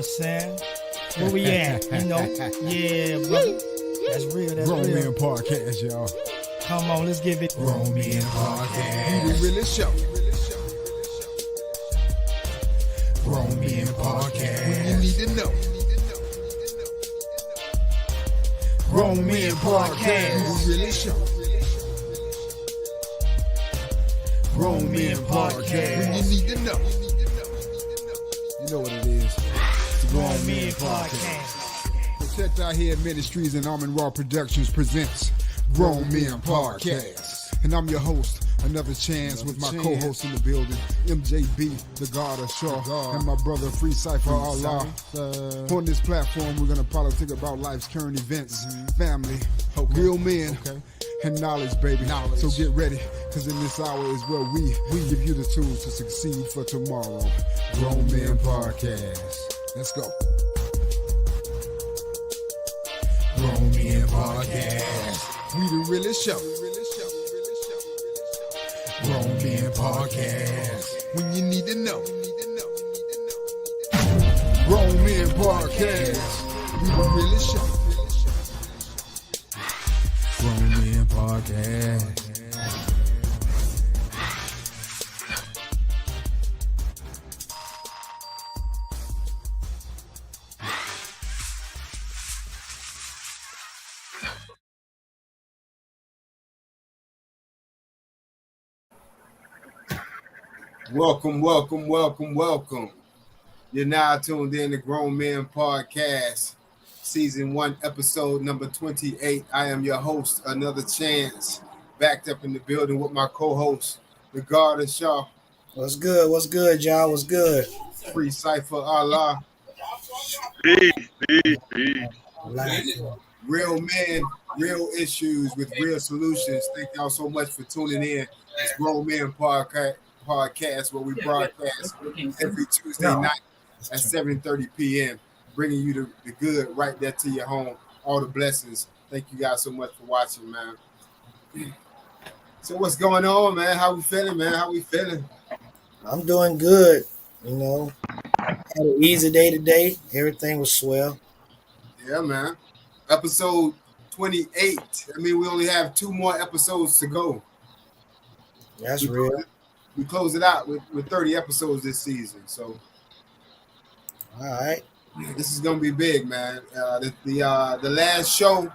I'm saying? Where we at? You know? Yeah, brother. That's real, that's Grown real. Man Podcast, y'all. Come on, let's give it. Grown Man Podcast. We the realest show. Grown Man Podcast. When you need to know. Grown Man Podcast. We the realest show. Grown Man Podcast. When you need to know. You know what it is. It's Grown Men Podcast. Protect Our Head Ministries and Almond Raw Productions presents Grown Men Podcast. And I'm your host, Another Chance, with my co-host in the building, MJB, the God of Shaw, and my brother Free Cypher Allah. On this platform, we're going to politic about life's current events, family, real men, and knowledge, baby. So get ready, because in this hour is where we give you the tools to succeed for tomorrow. Grown Men Podcast. Let's go. Grown Men Podcast. We the realest show. Grown Men Podcast. When you need to know. Grown Men Podcast. We the realest show. Grown Men Podcast. Welcome. You're now tuned in to Grown Men Podcast, Season 1, Episode number 28. I am your host, Another Chance, backed up in the building with my co-host, the God of Shaw. What's good, y'all? What's good? Free Cypher Allah. Peace. Real men, real issues with real solutions. Thank y'all so much for tuning in. It's Grown Men Podcast, where we broadcast every Tuesday night at 7:30 p.m., bringing you the good right there to your home, all the blessings. Thank you guys so much for watching, man. So what's going on, man? How we feeling, man? I'm doing good. You know, had an easy day today. Everything was swell. Yeah, man. Episode 28. I mean, we only have 2 more episodes to go. That's real. We close it out with 30 episodes this season. So, all right. This is gonna be big, man. The last show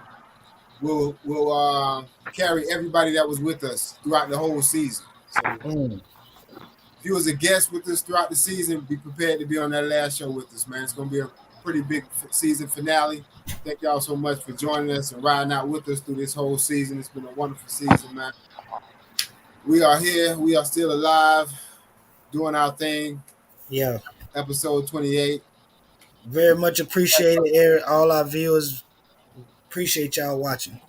will carry everybody that was with us throughout the whole season. So, if you was a guest with us throughout the season, be prepared to be on that last show with us, man. It's gonna be a pretty big season finale. Thank y'all so much for joining us and riding out with us through this whole season. It's been a wonderful season, man. We are here. We are still alive, doing our thing. Yeah. Episode 28. Very much appreciated. All our viewers, appreciate y'all watching.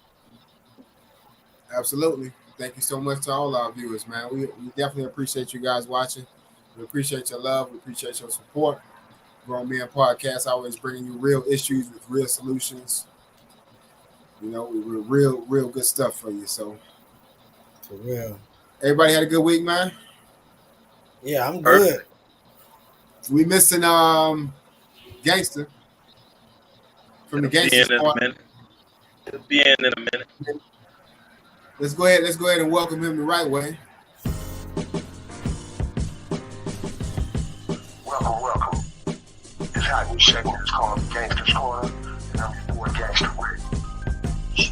Absolutely. Thank you so much to all our viewers, man. We definitely appreciate you guys watching. We appreciate your love. We appreciate your support. Grown Men Podcast always bringing you real issues with real solutions. You know, we're real good stuff for you. So, for real. Everybody had a good week, man? Yeah, I'm good. We missing Gangster from the Gangster Squad. He'll be in a minute. Let's go ahead and welcome him the right way. Welcome. This hot new segment is called Gangster's Corner, and I'm your boy Gangster Rick.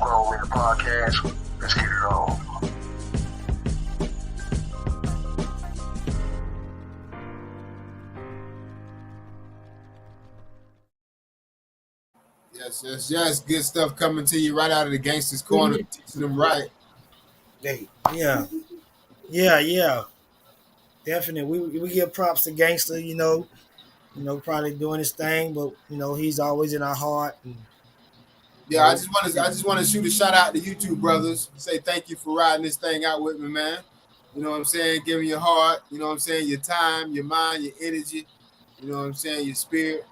Grown Men Podcast. Let's get it on. Yes. Good stuff coming to you right out of the Gangster's Corner, teaching them right. Yeah. Definitely. We give props to Gangster, you know, probably doing his thing, but he's always in our heart. Yeah, I just want to shoot a shout out to you two brothers. Say thank you for riding this thing out with me, man. You know what I'm saying? Giving your heart, you know what I'm saying, your time, your mind, your energy, you know what I'm saying, your spirit.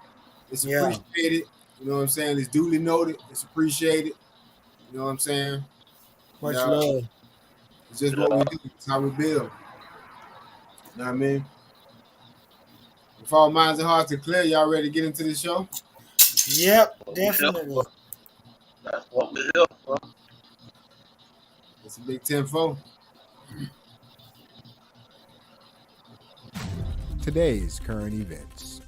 It's appreciated. You know what I'm saying? It's duly noted. It's appreciated. You know what I'm saying? Much love. It's just what we do. It's how we build. You know what I mean? If all minds and hearts are clear, y'all ready to get into the show? Yep, definitely. That's what we're here for. It's a big 10-4. Today's current events.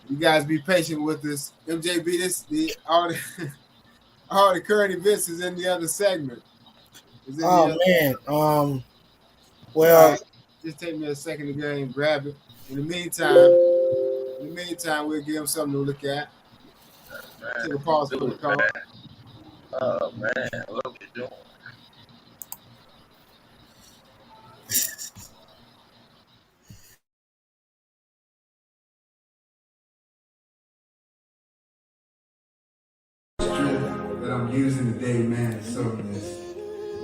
You guys be patient with us. MJB, all the current events is in the other segment. Man. Well, just take me a second to go and grab it. In the meantime, we'll give them something to look at. Take a pause for the call. Oh man, what are we doing? That I'm using today, man, is something that's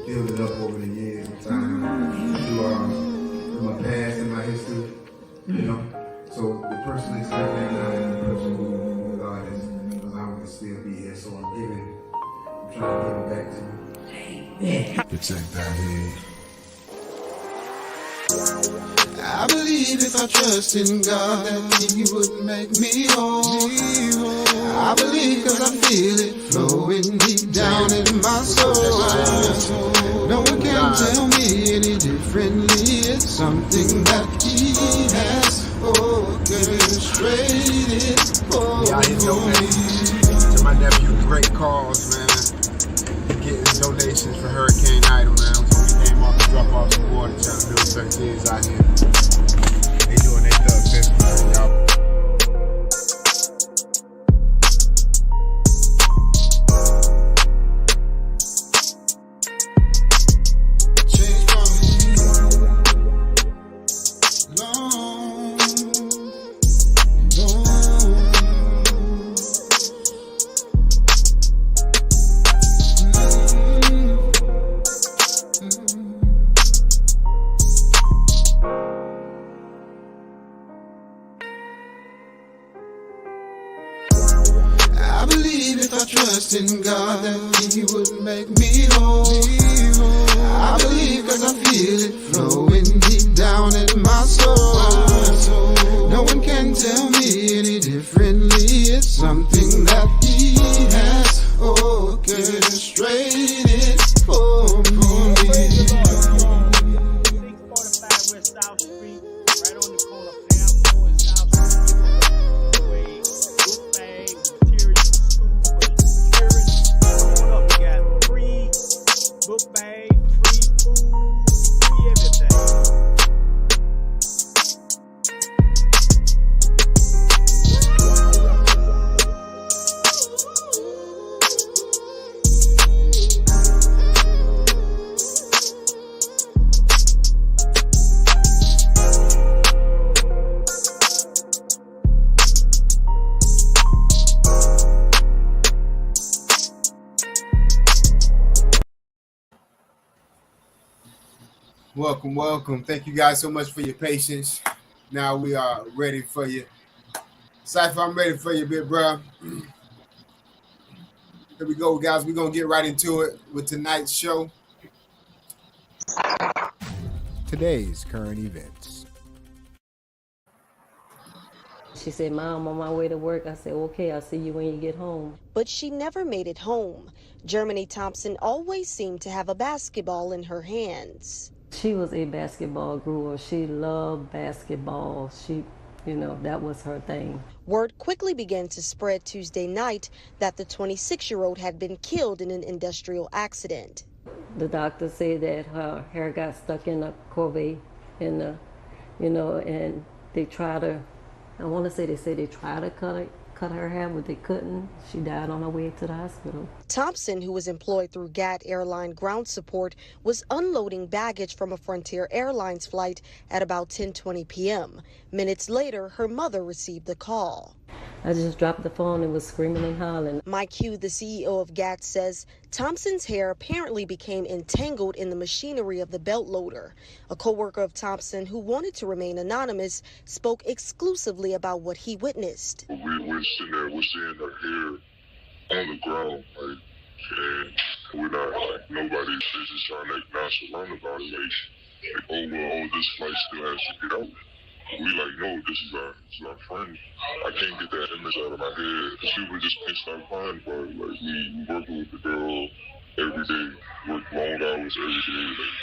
built up over the years of time through my past and my history, you know. So the person that's right now and the person who God has allowed me to still be here. So I'm trying to give it back to him. To check that head. I believe if I trust in God that He would make me whole. I believe cause I feel it flowing deep down in my soul. No one can tell me any differently. It's something that He has orchestrated for me. To my nephew, great cause, man. Getting donations for Hurricane Ida, man. So we came off to drop off some water, trying to build 13s out here. They doing their thug business, y'all. I believe if I trust in God that He would make me whole. I believe cause I feel it flowing deep down in my soul. No one can tell me any differently. It's something that He has orchestrated for me. 645 West South Street, right on the corner of Pampo and South Street. Book bag, materials for school for the children. Coming up, you got free book bag, free food, free everything. Welcome. Thank you guys so much for your patience. Now we are ready for you. Cypher, I'm ready for you, big bro. Here we go, guys. We're going to get right into it with tonight's show. Today's current events. She said, Mom, I'm on my way to work. I said, okay, I'll see you when you get home. But she never made it home. Germany Thompson always seemed to have a basketball in her hands. She was a basketball grower. She loved basketball. That was her thing. Word quickly began to spread Tuesday night that the 26-year-old had been killed in an industrial accident. The doctor said that her hair got stuck in a corvée, and they tried to, they said they tried to cut her hair, but they couldn't. She died on her way to the hospital. Thompson, who was employed through GAT Airline ground support, was unloading baggage from a Frontier Airlines flight at about 10:20 p.m. Minutes later, her mother received the call. I just dropped the phone and was screaming and hollering. Mike Hugh, the CEO of GAT, says Thompson's hair apparently became entangled in the machinery of the belt loader. A co-worker of Thompson, who wanted to remain anonymous, spoke exclusively about what he witnessed. We're sitting there, we're seeing her hair on the ground, like, and We're not like nobody is just trying to act nonchalant about it. Like, oh well, this flight still has to get out. We like, no, this is our friend. I can't get that image out of my head. She was just pissed off fine, but like we working with the girl every day, work long hours every day. Like,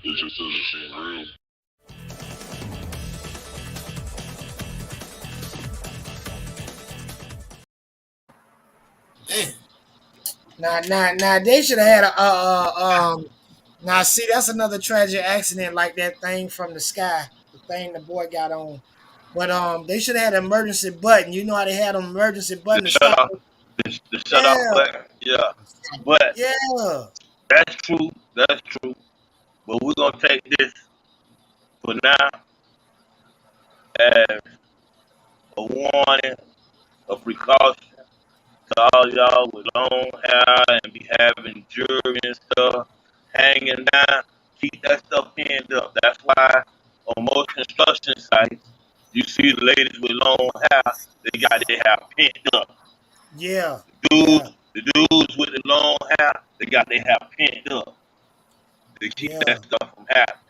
it just doesn't seem real. Now they should have had a now see that's another tragic accident like that thing from the sky, the thing the boy got on. But they should have had an emergency button. You know how they had an emergency button The to shut stop off, it? the shut off button. Yeah, but Yeah. that's true. That's true. But we're gonna take this for now as a warning, a precaution to all y'all with long hair and be having jewelry and stuff hanging down. Keep that stuff pinned up. That's why on most construction sites, you see the ladies with long hair, they got their hair pinned up. Yeah. The dudes with the long hair, they got their hair pinned up. They keep that stuff from happening.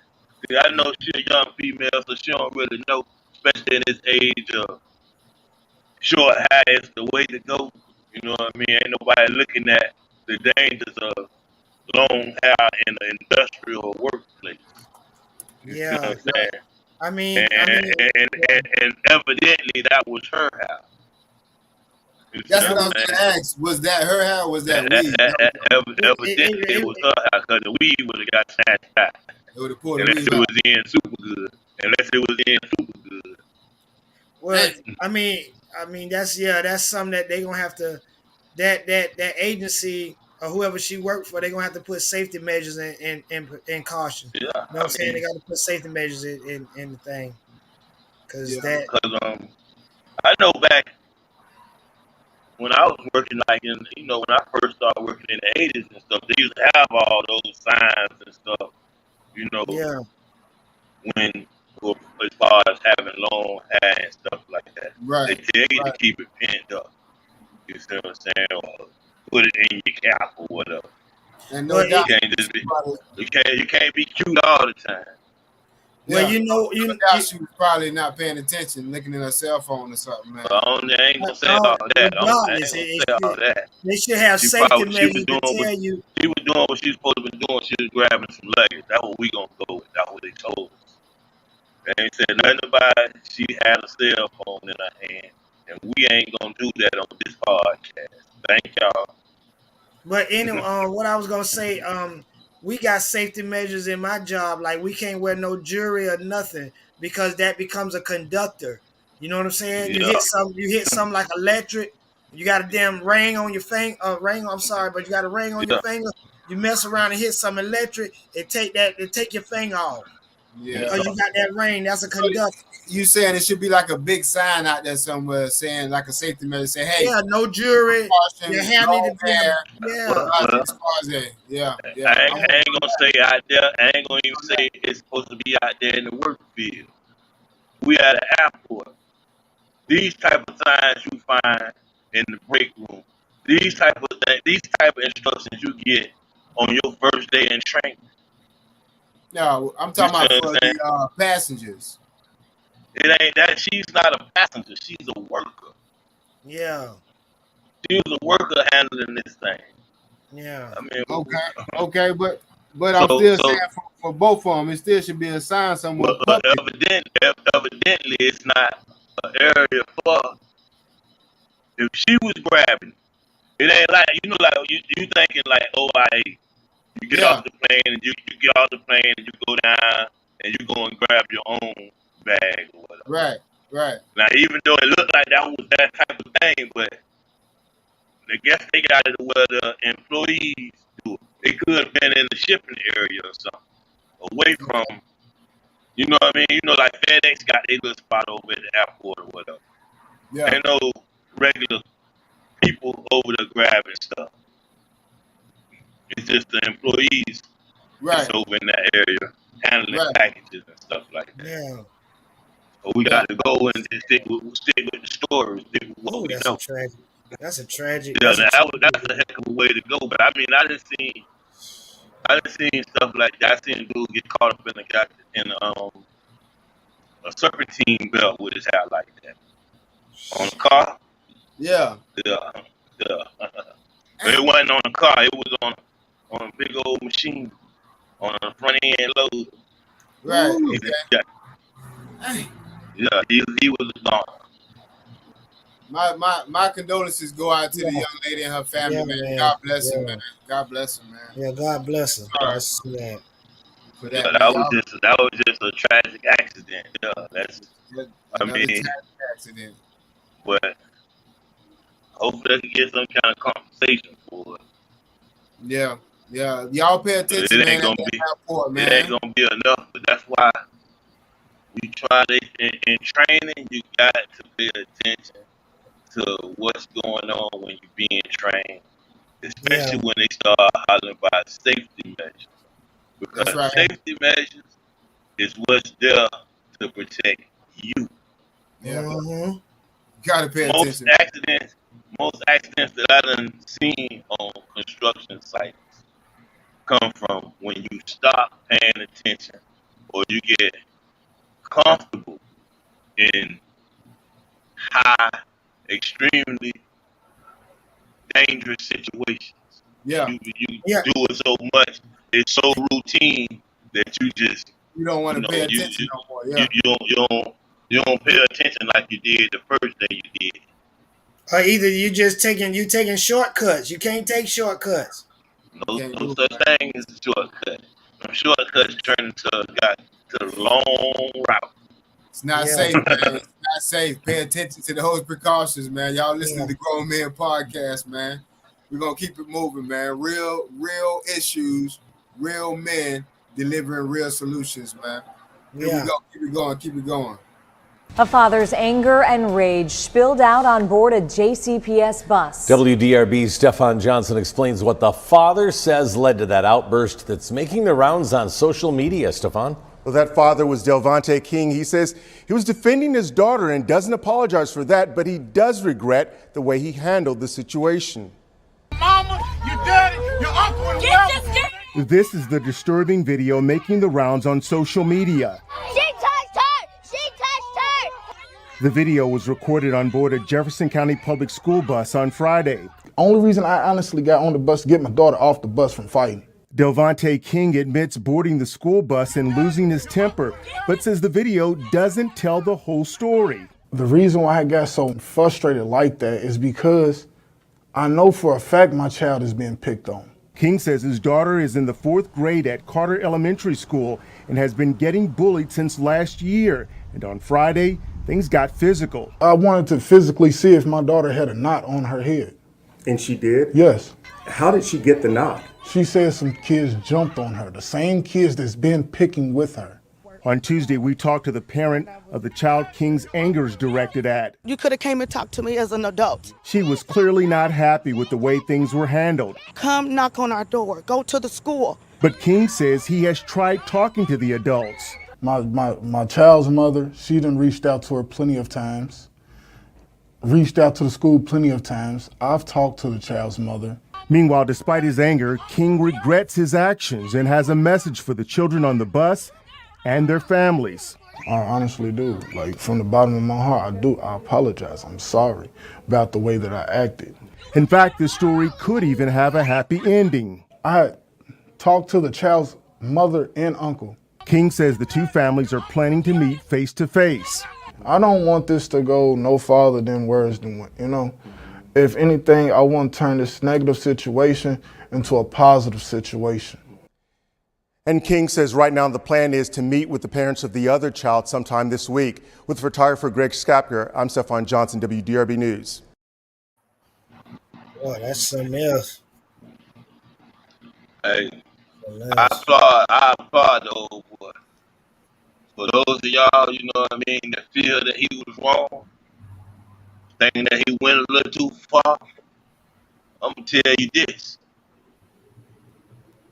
See, I know she's a young female, so she don't really know, especially in this age of short hair is the way to go. You know what I mean? Ain't nobody looking at the dangers of long hair in the industrial workplace. You know what I'm saying? I mean, and evidently that was her hair. That's what I was going to ask. Was that her hair or was that weed? Evidently it was her hair because the weed would have got snatched out. It would have pulled Unless it was in super good. Well, I mean that's something that they gonna have to that agency or whoever she worked for, they're gonna have to put safety measures in caution. Yeah, you know what I'm saying? They got to put safety measures in the thing. Because I know back when I was working, like when I first started working in the 80s and stuff, they used to have all those signs and stuff, when as far as having long hair and stuff like that. Right. They tell you to keep it pinned up. You see what I'm saying? Or put it in your cap or whatever. And no doubt, you can't be cute all the time. Well, she was probably not paying attention, looking at her cell phone or something, man. I ain't gonna say all that. They should have safety measures to tell you. She was doing what she was supposed to be doing. She was grabbing some luggage. That's what we gonna go with. That's what they told us. They ain't said nothing about it. She had a cell phone in her hand, and we ain't gonna do that on this podcast. Thank y'all. But anyway, what I was gonna say, we got safety measures in my job. Like we can't wear no jewelry or nothing because that becomes a conductor. You know what I'm saying? Yeah. You hit something like electric. You got a damn ring on your finger. I'm sorry, but you got a ring on your finger. You mess around and hit some electric. It take your finger off. Yeah. Because you got that ring. That's a conductor. You saying it should be like a big sign out there somewhere saying like a safety measure, say, hey, no jewelry. Your hair need to be Yeah. I ain't gonna say out there. I ain't gonna even say it's supposed to be out there in the work field. We at an airport. These type of signs you find in the break room. These type of instructions you get on your first day in training. No, I'm talking about for the passengers. It ain't that. She's not a passenger. She's a worker. Yeah. She was a worker handling this thing. Yeah. I mean, okay, but I'm still saying for both of them, it still should be a sign somewhere. Evidently, it's not an area for her. If she was grabbing, it ain't like you thinking like, you get off the plane and you get off the plane and you go down and you go and grab your own bag or whatever. Right. Now, even though it looked like that was that type of thing, but I guess they got it where the employees do it. It could have been in the shipping area or something, away from, you know what I mean? Like FedEx got their little spot over at the airport or whatever. Yeah. Ain't no regular people over there grabbing stuff. It's just the employees that's over in that area handling packages and stuff like that. Yeah. So we got to go and stick with the stories. Oh, that's so tragic. That's a tragic. Yeah, That's a tragic. that's a heck of a way to go. But I mean, I done seen stuff like that. I seen a dude get caught up in a serpentine belt with his hair like that on a car. Yeah. Yeah, yeah. But it wasn't on a car. It was on a big old machine on a front end load. Right. He Okay. just got- yeah, he was gone. My condolences go out to the young lady and her family, Yeah, man. man. God bless her, Yeah. man. God bless her, man. Yeah, God bless him. Sorry. That's sad. For Yeah, that, that man. was just a tragic accident. Yeah, that's. I Another mean, tragic accident. but hopefully they can get some kind of compensation for it. Yeah, yeah. Y'all pay attention, It man. ain't gonna At be. the airport, It ain't man. gonna be enough. But that's why we try to in training. You got to pay attention to what's going on when you're being trained, especially when they start hollering about safety measures. Because That's right. safety measures is what's there to protect you. Yeah. Mhm. Gotta pay Most attention. accidents that I done seen on construction sites come from when you stop paying attention or you get comfortable in high, extremely dangerous situations. Yeah. You Yeah. do it so much, it's so routine that you just You don't want to pay you, attention you, no more. Yeah. you don't pay attention like you did the first day you did. Or either you taking shortcuts. You can't take shortcuts. No, Can't no do such it. thing as a shortcut. Them shortcuts turn to the long route. It's not Yeah. safe, man. It's not safe. Pay attention to those precautions, man. Y'all listen Yeah. to the Grown Men Podcast, man. We're gonna keep it moving, man. Real issues, real men delivering real solutions, man. Here Yeah. we go. Keep it going. Keep it going. A father's anger and rage spilled out on board a JCPS bus. WDRB's Stefan Johnson explains what the father says led to that outburst that's making the rounds on social media. Stefan? Well, that father was Delvante King. He says he was defending his daughter and doesn't apologize for that, but he does regret the way he handled the situation. Mama, your daddy, your uncle, and whoever. This is the disturbing video making the rounds on social media. She touched her! She touched her! The video was recorded on board a Jefferson County public school bus on Friday. Only reason I honestly got on the bus to get my daughter off the bus from fighting. Delvante King admits boarding the school bus and losing his temper, but says the video doesn't tell the whole story. The reason why I got so frustrated like that is because I know for a fact my child is being picked on. King says his daughter is in the 4th grade at Carter Elementary School and has been getting bullied since last year. And on Friday, things got physical. I wanted to physically see if my daughter had a knot on her head. And she did? Yes. How did she get the knot? She said some kids jumped on her, the same kids that's been picking with her. On Tuesday, we talked to the parent of the child King's anger is directed at. You could have came and talked to me as an adult. She was clearly not happy with the way things were handled. Come knock on our door. Go to the school. But King says he has tried talking to the adults. My child's mother, she done reached out to her plenty of times. Reached out to the school plenty of times. I've talked to the child's mother. Meanwhile, despite his anger, King regrets his actions and has a message for the children on the bus and their families. I honestly do. Like, from the bottom of my heart, I do. I apologize. I'm sorry about the way that I acted. In fact, this story could even have a happy ending. I had talked to the child's mother and uncle. King says the two families are planning to meet face to face. I don't want this to go no farther than words than, you know. If anything, I want to turn this negative situation into a positive situation. And King says right now the plan is to meet with the parents of the other child sometime this week. With photographer Greg Skapker, I'm Stefan Johnson, WDRB News. Boy, that's something else. Hey, I applaud the old boy. For those of y'all, you know what I mean, that feel that he was wrong, thinking that he went a little too far, I'm going to tell you this.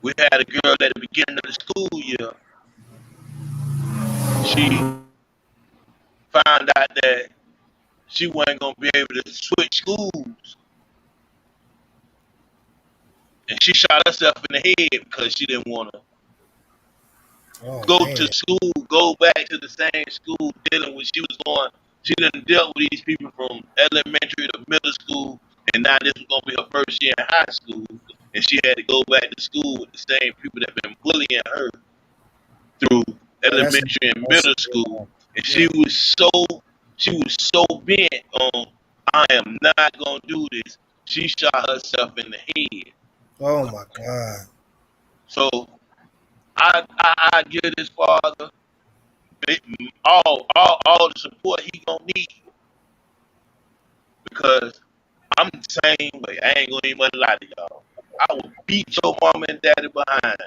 We had a girl at the beginning of the school year. She found out that she wasn't going to be able to switch schools And she shot herself in the head because she didn't want to go to school, go back to the same school dealing with. She was going. She done dealt with these people from elementary to middle school, and now this was gonna be her first year in high school, and she had to go back to school with the same people that been bullying her through elementary and middle school. And she was so bent on, I am not gonna do this. She shot herself in the head. Oh my God! So I give this father all the support he gonna need, because I'm the same way. I ain't gonna even lie to y'all. I would beat your mama and daddy behind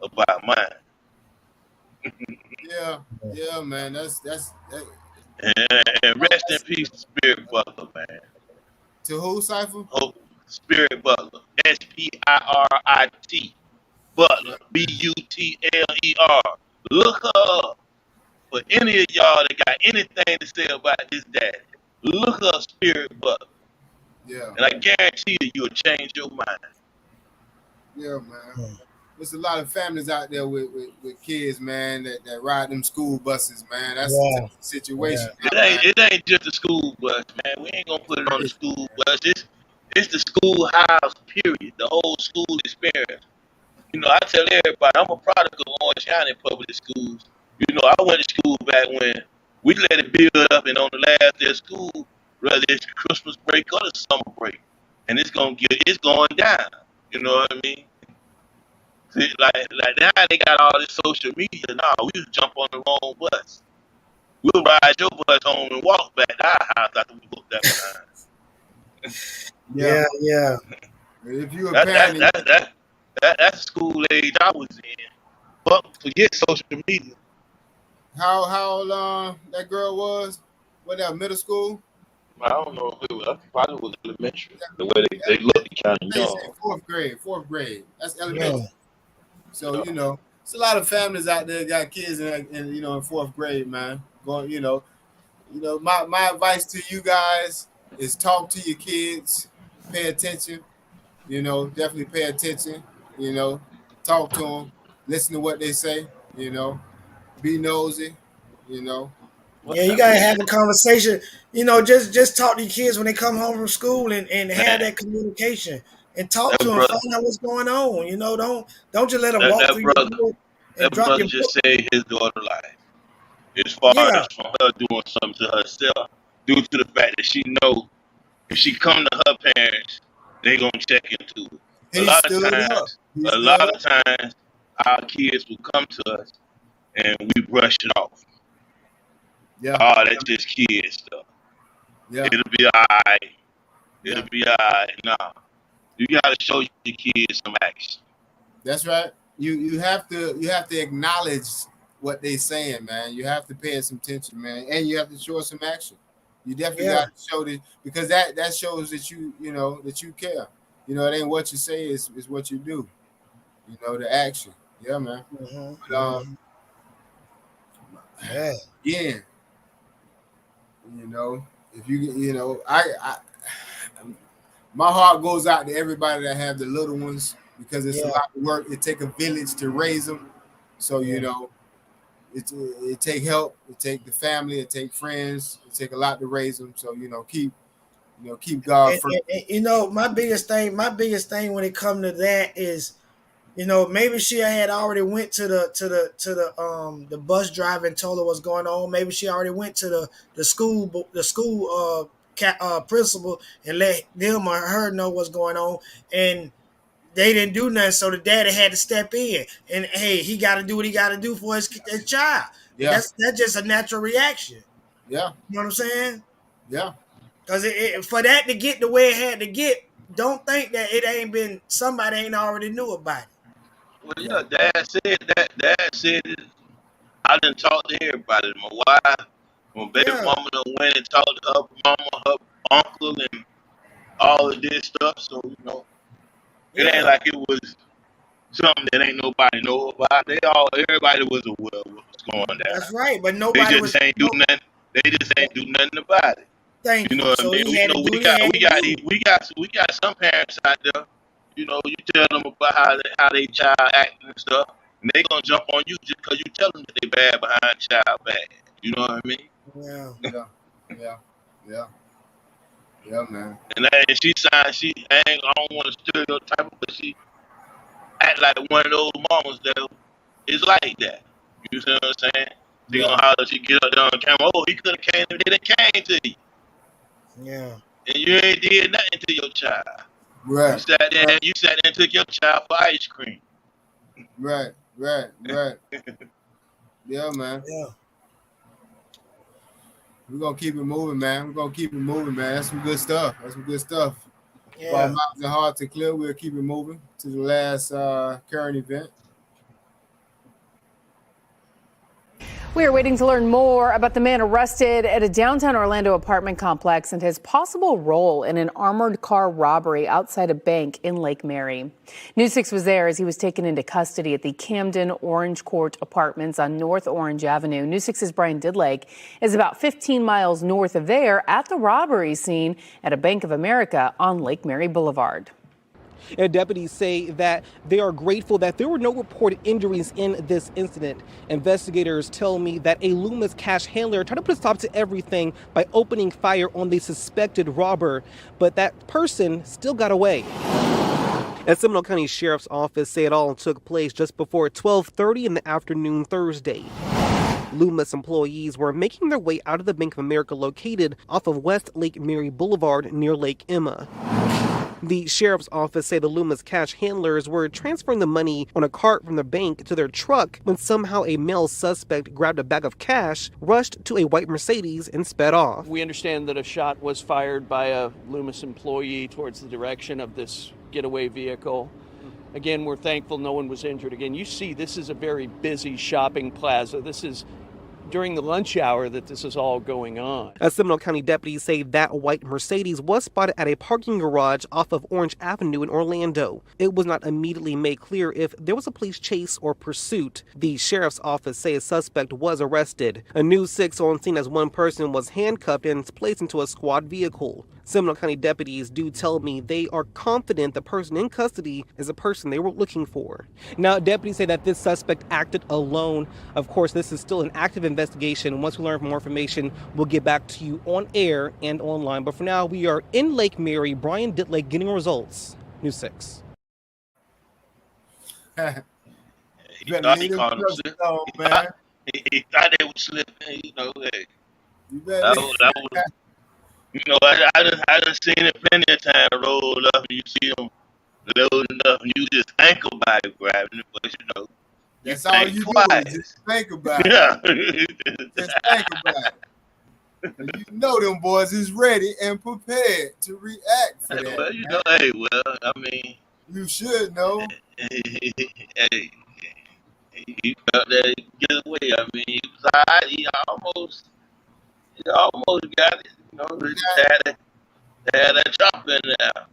about mine. Yeah, man. That's and rest in peace, Spirit Butler, man. To who, Cypher? Oh, Spirit Butler. Spirit Butler. Butler. Look her up. For any of y'all that got anything to say about this daddy, look up Spirit Butler. Yeah. And I guarantee you'll change your mind. Yeah, man. There's a lot of families out there with kids, man, that ride them school buses, man. That's a tough situation. It ain't just a school bus, man. We ain't gonna put it on the school bus. It's the schoolhouse, period. The whole school experience. You know, I tell everybody, I'm a product of Orange County Public Schools. You know, I went to school back when we let it build up, and on the last day of school, whether it's Christmas break or the summer break, and it's going down. You know what I mean? See, like now they got all this social media. Nah, we just jump on the wrong bus. We'll ride your bus home and walk back to our house after we booked that behind. Yeah. If you a parent, that's school age I was in. But forget social media. How old that girl was? What, that middle school? I don't know if it was. Probably was elementary. The way they look kind of young. Fourth grade. That's elementary. Yeah. So you know, it's a lot of families out there got kids in you know, in fourth grade, man. Going, you know, my advice to you guys is talk to your kids, pay attention. You know, definitely pay attention. You know, talk to them, listen to what they say. You know, be nosy. You know. Yeah, you gotta have a conversation. You know, just talk to your kids when they come home from school and have that communication and talk to them, find out what's going on. You know, don't just let them walk through your door and drop brother your just saved his daughter's life. As far as from her doing something to herself, due to the fact that she know if she come to her parents, they gonna check into it. A lot of times, our kids will come to us and we brush it off. Yeah. Oh, that's just kids stuff. Yeah. It'll be alright. It'll be alright. Nah. You gotta show your kids some action. That's right. You have to acknowledge what they saying, man. You have to pay some attention, man, and you have to show some action. You definitely got to show this, because that shows that you know that you care. You know, it ain't what you say, is what you do. You know, the action. Yeah, man. But, again, you know, if you know, I my heart goes out to everybody that have the little ones, because it's a lot of work. It take a village to raise them. So, you know, it take help. It take the family. It take friends. It take a lot to raise them. So, you know, keep God first. And, you know, my biggest thing when it comes to that is, you know, maybe she had already went to the bus driver and told her what's going on. Maybe she already went to the school principal and let them or her know what's going on, and they didn't do nothing. So the daddy had to step in, and hey, he got to do what he got to do for his child. Yeah, that's just a natural reaction. Yeah, you know what I'm saying? Yeah, because for that to get the way it had to get, don't think that it ain't been, somebody ain't already knew about it. Well, yeah, Dad said that. Dad said it. I didn't talk to everybody. My wife, my baby mama done went and talked to her mama, her uncle, and all of this stuff. So, you know, it ain't like it was something that ain't nobody know about. Everybody was aware of what's going down. That's right, but nobody They just ain't do nothing. They just ain't do nothing about it. Thank you. You know what I mean? We got some parents out there. You know, you tell them about how they child acting and stuff, and they gonna jump on you just because you tell them that they bad behind child bad. You know what I mean? Yeah, man. And she I don't want to stereotype, but she act like one of those mamas that is like that. You see what I'm saying? She gonna holler, she get up there on camera, oh, he could have came, they done came to you. Yeah. And you ain't did nothing to your child. Right. You sat there and took your child for ice cream. Right. Yeah, man. Yeah. We're gonna keep it moving, man. That's some good stuff. Yeah. While minds and hearts are clear, we'll keep it moving to the last current event. We are waiting to learn more about the man arrested at a downtown Orlando apartment complex and his possible role in an armored car robbery outside a bank in Lake Mary. News 6 was there as he was taken into custody at the Camden Orange Court Apartments on North Orange Avenue. News 6's Brian Didlake is about 15 miles north of there at the robbery scene at a Bank of America on Lake Mary Boulevard. And deputies say that they are grateful that there were no reported injuries in this incident. Investigators tell me that a Loomis cash handler tried to put a stop to everything by opening fire on the suspected robber, but that person still got away. And Seminole County Sheriff's Office say it all took place just before 12:30 in the afternoon Thursday. Loomis employees were making their way out of the Bank of America located off of West Lake Mary Boulevard near Lake Emma. The sheriff's office say the Loomis cash handlers were transferring the money on a cart from the bank to their truck when somehow a male suspect grabbed a bag of cash, rushed to a white Mercedes, and sped off. We understand that a shot was fired by a Loomis employee towards the direction of this getaway vehicle. Again, we're thankful no one was injured. Again, you see this is a very busy shopping plaza. This is during the lunch hour that this is all going on. As Seminole County deputies say that white Mercedes was spotted at a parking garage off of Orange Avenue in Orlando. It was not immediately made clear if there was a police chase or pursuit. The sheriff's office say a suspect was arrested. A News 6 on scene as one person was handcuffed and placed into a squad vehicle. Seminole County deputies do tell me they are confident the person in custody is the person they were looking for. Now, deputies say that this suspect acted alone. Of course, this is still an active investigation. Once we learn more information, we'll get back to you on air and online. But for now, we are in Lake Mary. Brian Didlake getting results. News 6. He thought he caught him slipping. He thought they were slipping, you know. Hey. That was, you know, I done seen it plenty of times roll up and you see them loading up and you just think about it grabbing it, but you know. That's all you do, just think about it. Yeah. Just think about it. And you know them boys is ready and prepared to react for that. Well, you know, hey, I mean. You should know. Hey, he felt that he could get away. I mean, he was all right. He almost got it. You know, they had that chop in there.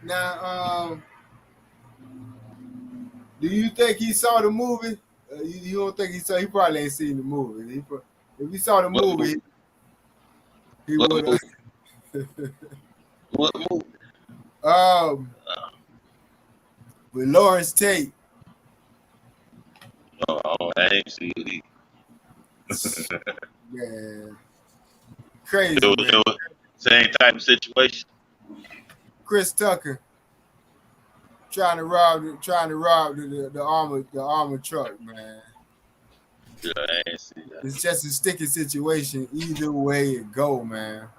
Now, do you think he saw the movie? You don't think he saw? He probably ain't seen the movie. If he saw the movie, he would have. What movie? With Lawrence Tate. Oh, I ain't seen it. Yeah. Crazy. It was same type of situation. Chris Tucker trying to rob the armored truck, man. Yeah, I ain't see that. It's just a sticky situation. Either way it go, man.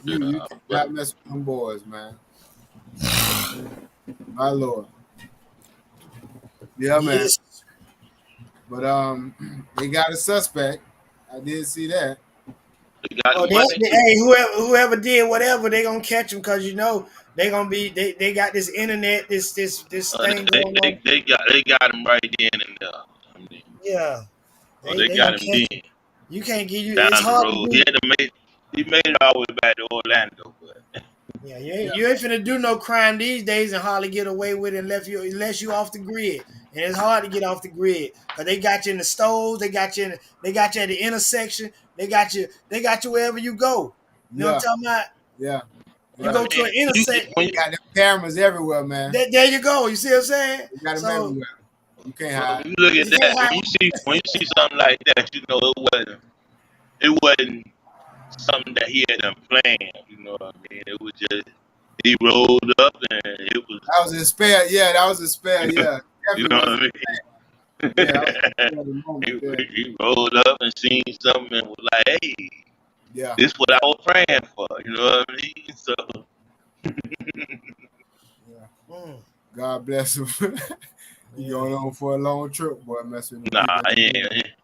You cannot mess with them boys, man. My Lord. Yeah, man. Yes. But they got a suspect. I did see that. Hey, whoever did whatever, they gonna catch him because you know they gonna be they got this internet this thing going on. They got him right then and there. I mean, yeah, they got him then. You can't get you. Down It's the hard. road. He made it all the way back to Orlando, but yeah, you ain't finna do no crime these days and hardly get away with it unless you off the grid. And it's hard to get off the grid because they got you in the stores, they got you at the intersection, they got you wherever you go. You know what I'm talking about? Yeah. You go to an intersection. You got them cameras everywhere, man. There you go. You see what I'm saying? You got them So- everywhere. You can't hide. You look at that. When you see something like that, you know it wasn't something that he had done planned. You know what I mean? It was just he rolled up and it was. That was a spare. Yeah, that was a spare. Yeah. You know what I mean? He rolled up and seen something and was like, "Hey, Yeah. this what I was praying for." You know what I mean? So. God bless him. He going on for a long trip, boy. Messing with Nah, he ain't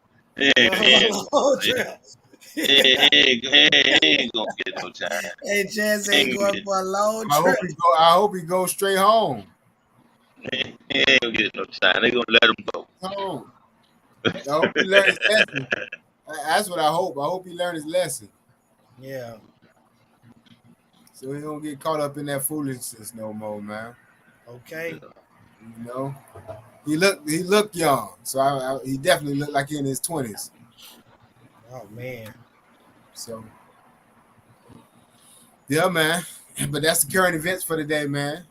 gonna get no time. Hey, Chance ain't going for a long trip. I hope he goes straight home. He ain't gonna get no time. They gonna let him go. Home. I hope he learned his lesson. That's what I hope. I hope he learned his lesson. Yeah. So he don't get caught up in that foolishness no more, man. Okay. You know, he looked young, so he definitely looked like he in his 20s. Oh man. So yeah, man. But that's the current events for today, man.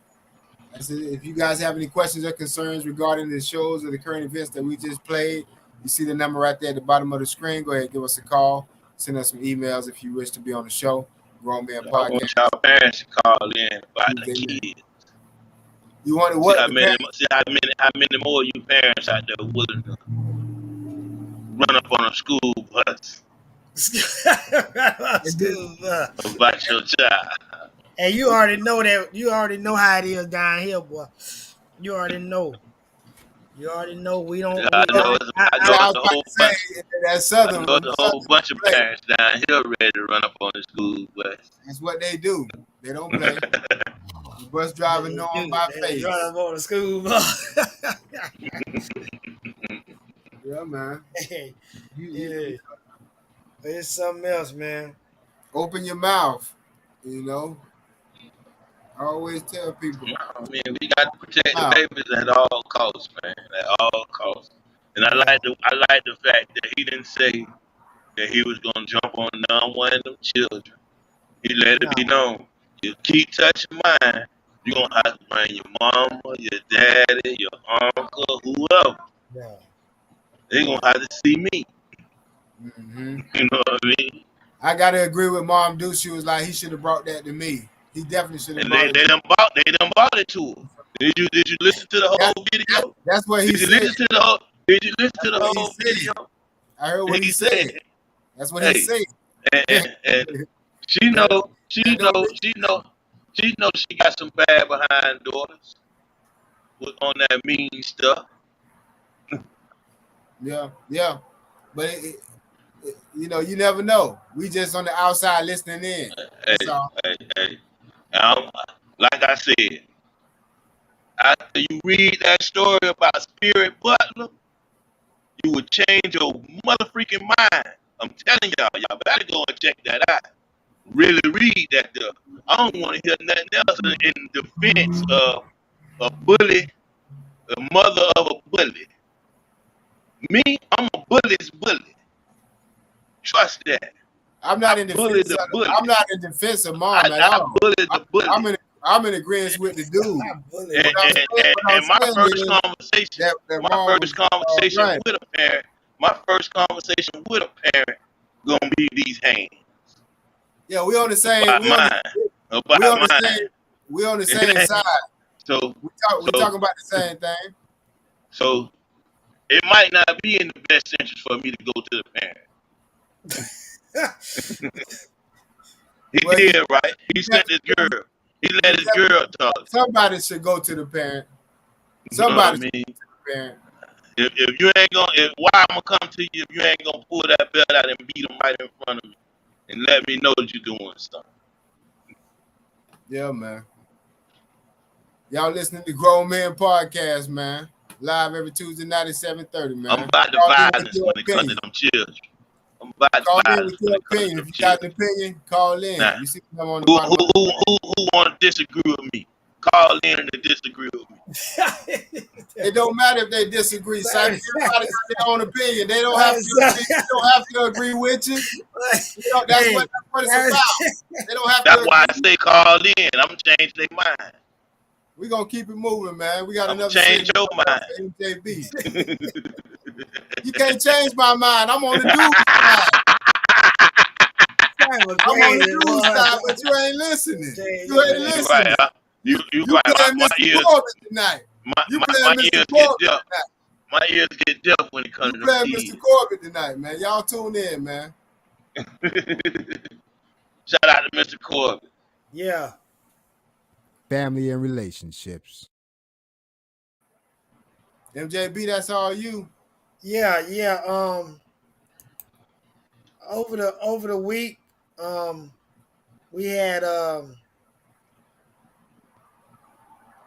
That's it. If you guys have any questions or concerns regarding the shows or the current events that we just played, you see the number right there at the bottom of the screen. Go ahead and give us a call. Send us some emails if you wish to be on the show. Grown Man I want Podcast. y'all parents to call in about the kids. You want to what? See how many more you parents out there willing to run up on a school bus about your child. And you already know that. You already know how it is down here, boy. You already know. You already know we don't. I know there's a whole bunch of parents down here ready to run up on the school bus. That's what they do. They don't play. The bus driver know on my face. Run up on the school bus. Yeah, man. Hey, yeah. It's something else, man. Open your mouth. You know. I always tell people. I mean, we got to protect the babies at all costs, man. At all costs. And I like the fact that he didn't say that he was gonna jump on none one of them children. He let it be known. You keep touching mine, you're gonna have to bring your mama, your daddy, your uncle, whoever. Yeah. They're gonna have to see me. Mm-hmm. You know what I mean? I gotta agree with Mom Deuce. She was like, he should have brought that to me. He definitely should have. And they done bought it to him. Did you listen to the whole video? That's what he Did you said. listen to the whole? Did you listen to the whole video? I heard what he said. That's what he said. And she know she got some bad behind daughters on that mean stuff. Yeah. But you know, you never know. We just on the outside listening in. That's all. Hey. Like I said, after you read that story about Spirit Butler, you would change your motherfucking mind. I'm telling y'all better go and check that out. Really read that stuff. I don't want to hear nothing else in defense of a bully, the mother of a bully. Me, I'm a bully's bully. Trust that. I'm not in defense. I'm not in defense of Mom at all. I'm in agreement with the dude. And my first conversation with a parent gonna be these hands. Yeah, we on the same. We on the same side. So we talking about the same thing. So it might not be in the best interest for me to go to the parent. He did right. He sent his girl. He let his girl talk. Somebody should go to the parent. Somebody should go to the parent. If you ain't gonna, why I'm gonna come to you if you ain't gonna pull that belt out and beat him right in front of me and let me know that you're doing something. Yeah, man. Y'all listening to Grown Man Podcast, man. Live every Tuesday night at 7:30, man. I'm about the violence when it comes to them children. I'm about the violence. If you got an opinion, call in. Nah. You see them on the bottom. Who want to disagree with me? Call in and disagree with me. It don't matter if they disagree. Everybody got their own opinion. They don't have to. They don't have to agree with you. That's what what it's about. They don't have That's to. why I say call in. I'm gonna change their mind. We're gonna keep it moving, man. We got I'm another change your mind. MJB. You can't change my mind. I'm on the dude's side. I'm on the dude's side, but you ain't listening. You ain't listening. Right, you right. playing My Mr. ears, Corbett tonight. You playing my Mr. ears get Corbett deaf. tonight. My ears get deaf when it comes You to playing the Mr. Corbett tonight, man. Y'all tune in, man. Shout out to Mr. Corbett. Yeah. Family and relationships. MJB, that's all you. Yeah. Over the week, we had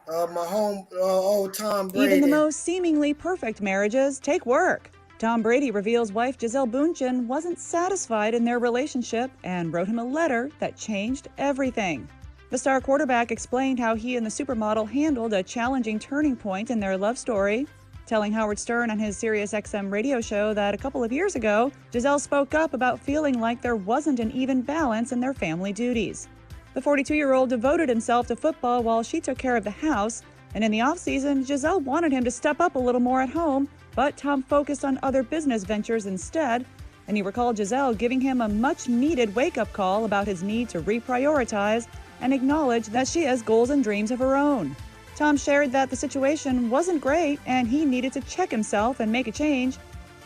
my home old Tom Brady. Even the most seemingly perfect marriages take work. Tom Brady reveals wife Gisele Bündchen wasn't satisfied in their relationship and wrote him a letter that changed everything. The star quarterback explained how he and the supermodel handled a challenging turning point in their love story, telling Howard Stern on his SiriusXM radio show that a couple of years ago, Gisele spoke up about feeling like there wasn't an even balance in their family duties. The 42-year-old devoted himself to football while she took care of the house, and in the offseason, Gisele wanted him to step up a little more at home, but Tom focused on other business ventures instead, and he recalled Gisele giving him a much-needed wake-up call about his need to reprioritize and acknowledge that she has goals and dreams of her own. Tom shared that the situation wasn't great and he needed to check himself and make a change,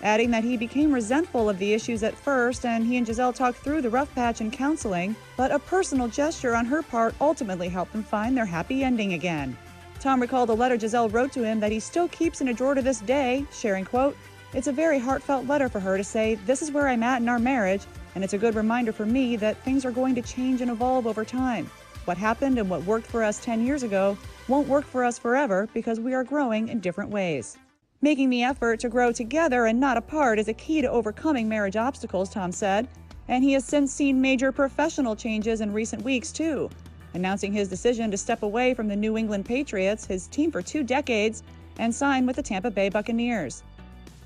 adding that he became resentful of the issues at first and he and Gisele talked through the rough patch in counseling, but a personal gesture on her part ultimately helped them find their happy ending again. Tom recalled a letter Gisele wrote to him that he still keeps in a drawer to this day, sharing, quote, "It's a very heartfelt letter for her to say, this is where I'm at in our marriage, and it's a good reminder for me that things are going to change and evolve over time. What happened and what worked for us 10 years ago won't work for us forever because we are growing in different ways." Making the effort to grow together and not apart is a key to overcoming marriage obstacles, Tom said, and he has since seen major professional changes in recent weeks, too, announcing his decision to step away from the New England Patriots, his team for 2 decades, and sign with the Tampa Bay Buccaneers.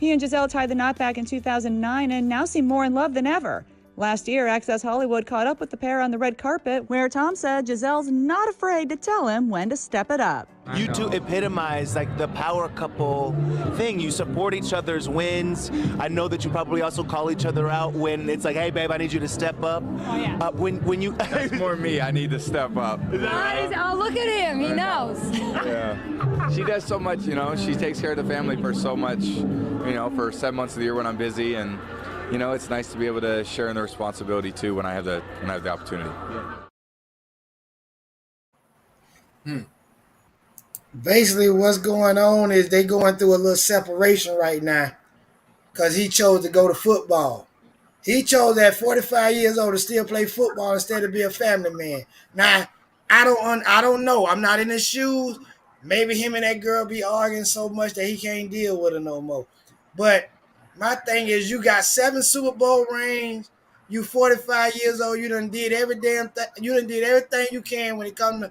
He and Gisele tied the knot back in 2009 and now seem more in love than ever. Last year, Access Hollywood caught up with the pair on the red carpet, where Tom said Gisele's not afraid to tell him when to step it up. You two epitomize like the power couple thing. You support each other's wins. I know that you probably also call each other out when it's like, hey babe, I need you to step up. Oh yeah. When you That's more me. I need to step up. Oh, look at him. He knows. Yeah. She does so much, you know. She takes care of the family for so much, you know, for 7 months of the year when I'm busy, and you know, it's nice to be able to share in the responsibility too when I have the opportunity. Basically, what's going on is they going through a little separation right now because he chose to go to football. He chose at 45 years old to still play football instead of be a family man. Now, I don't know. I'm not in his shoes. Maybe him and that girl be arguing so much that he can't deal with her no more. But my thing is, you got 7 Super Bowl rings. You 45 years old. You done did every damn thing. You done did everything you can when it comes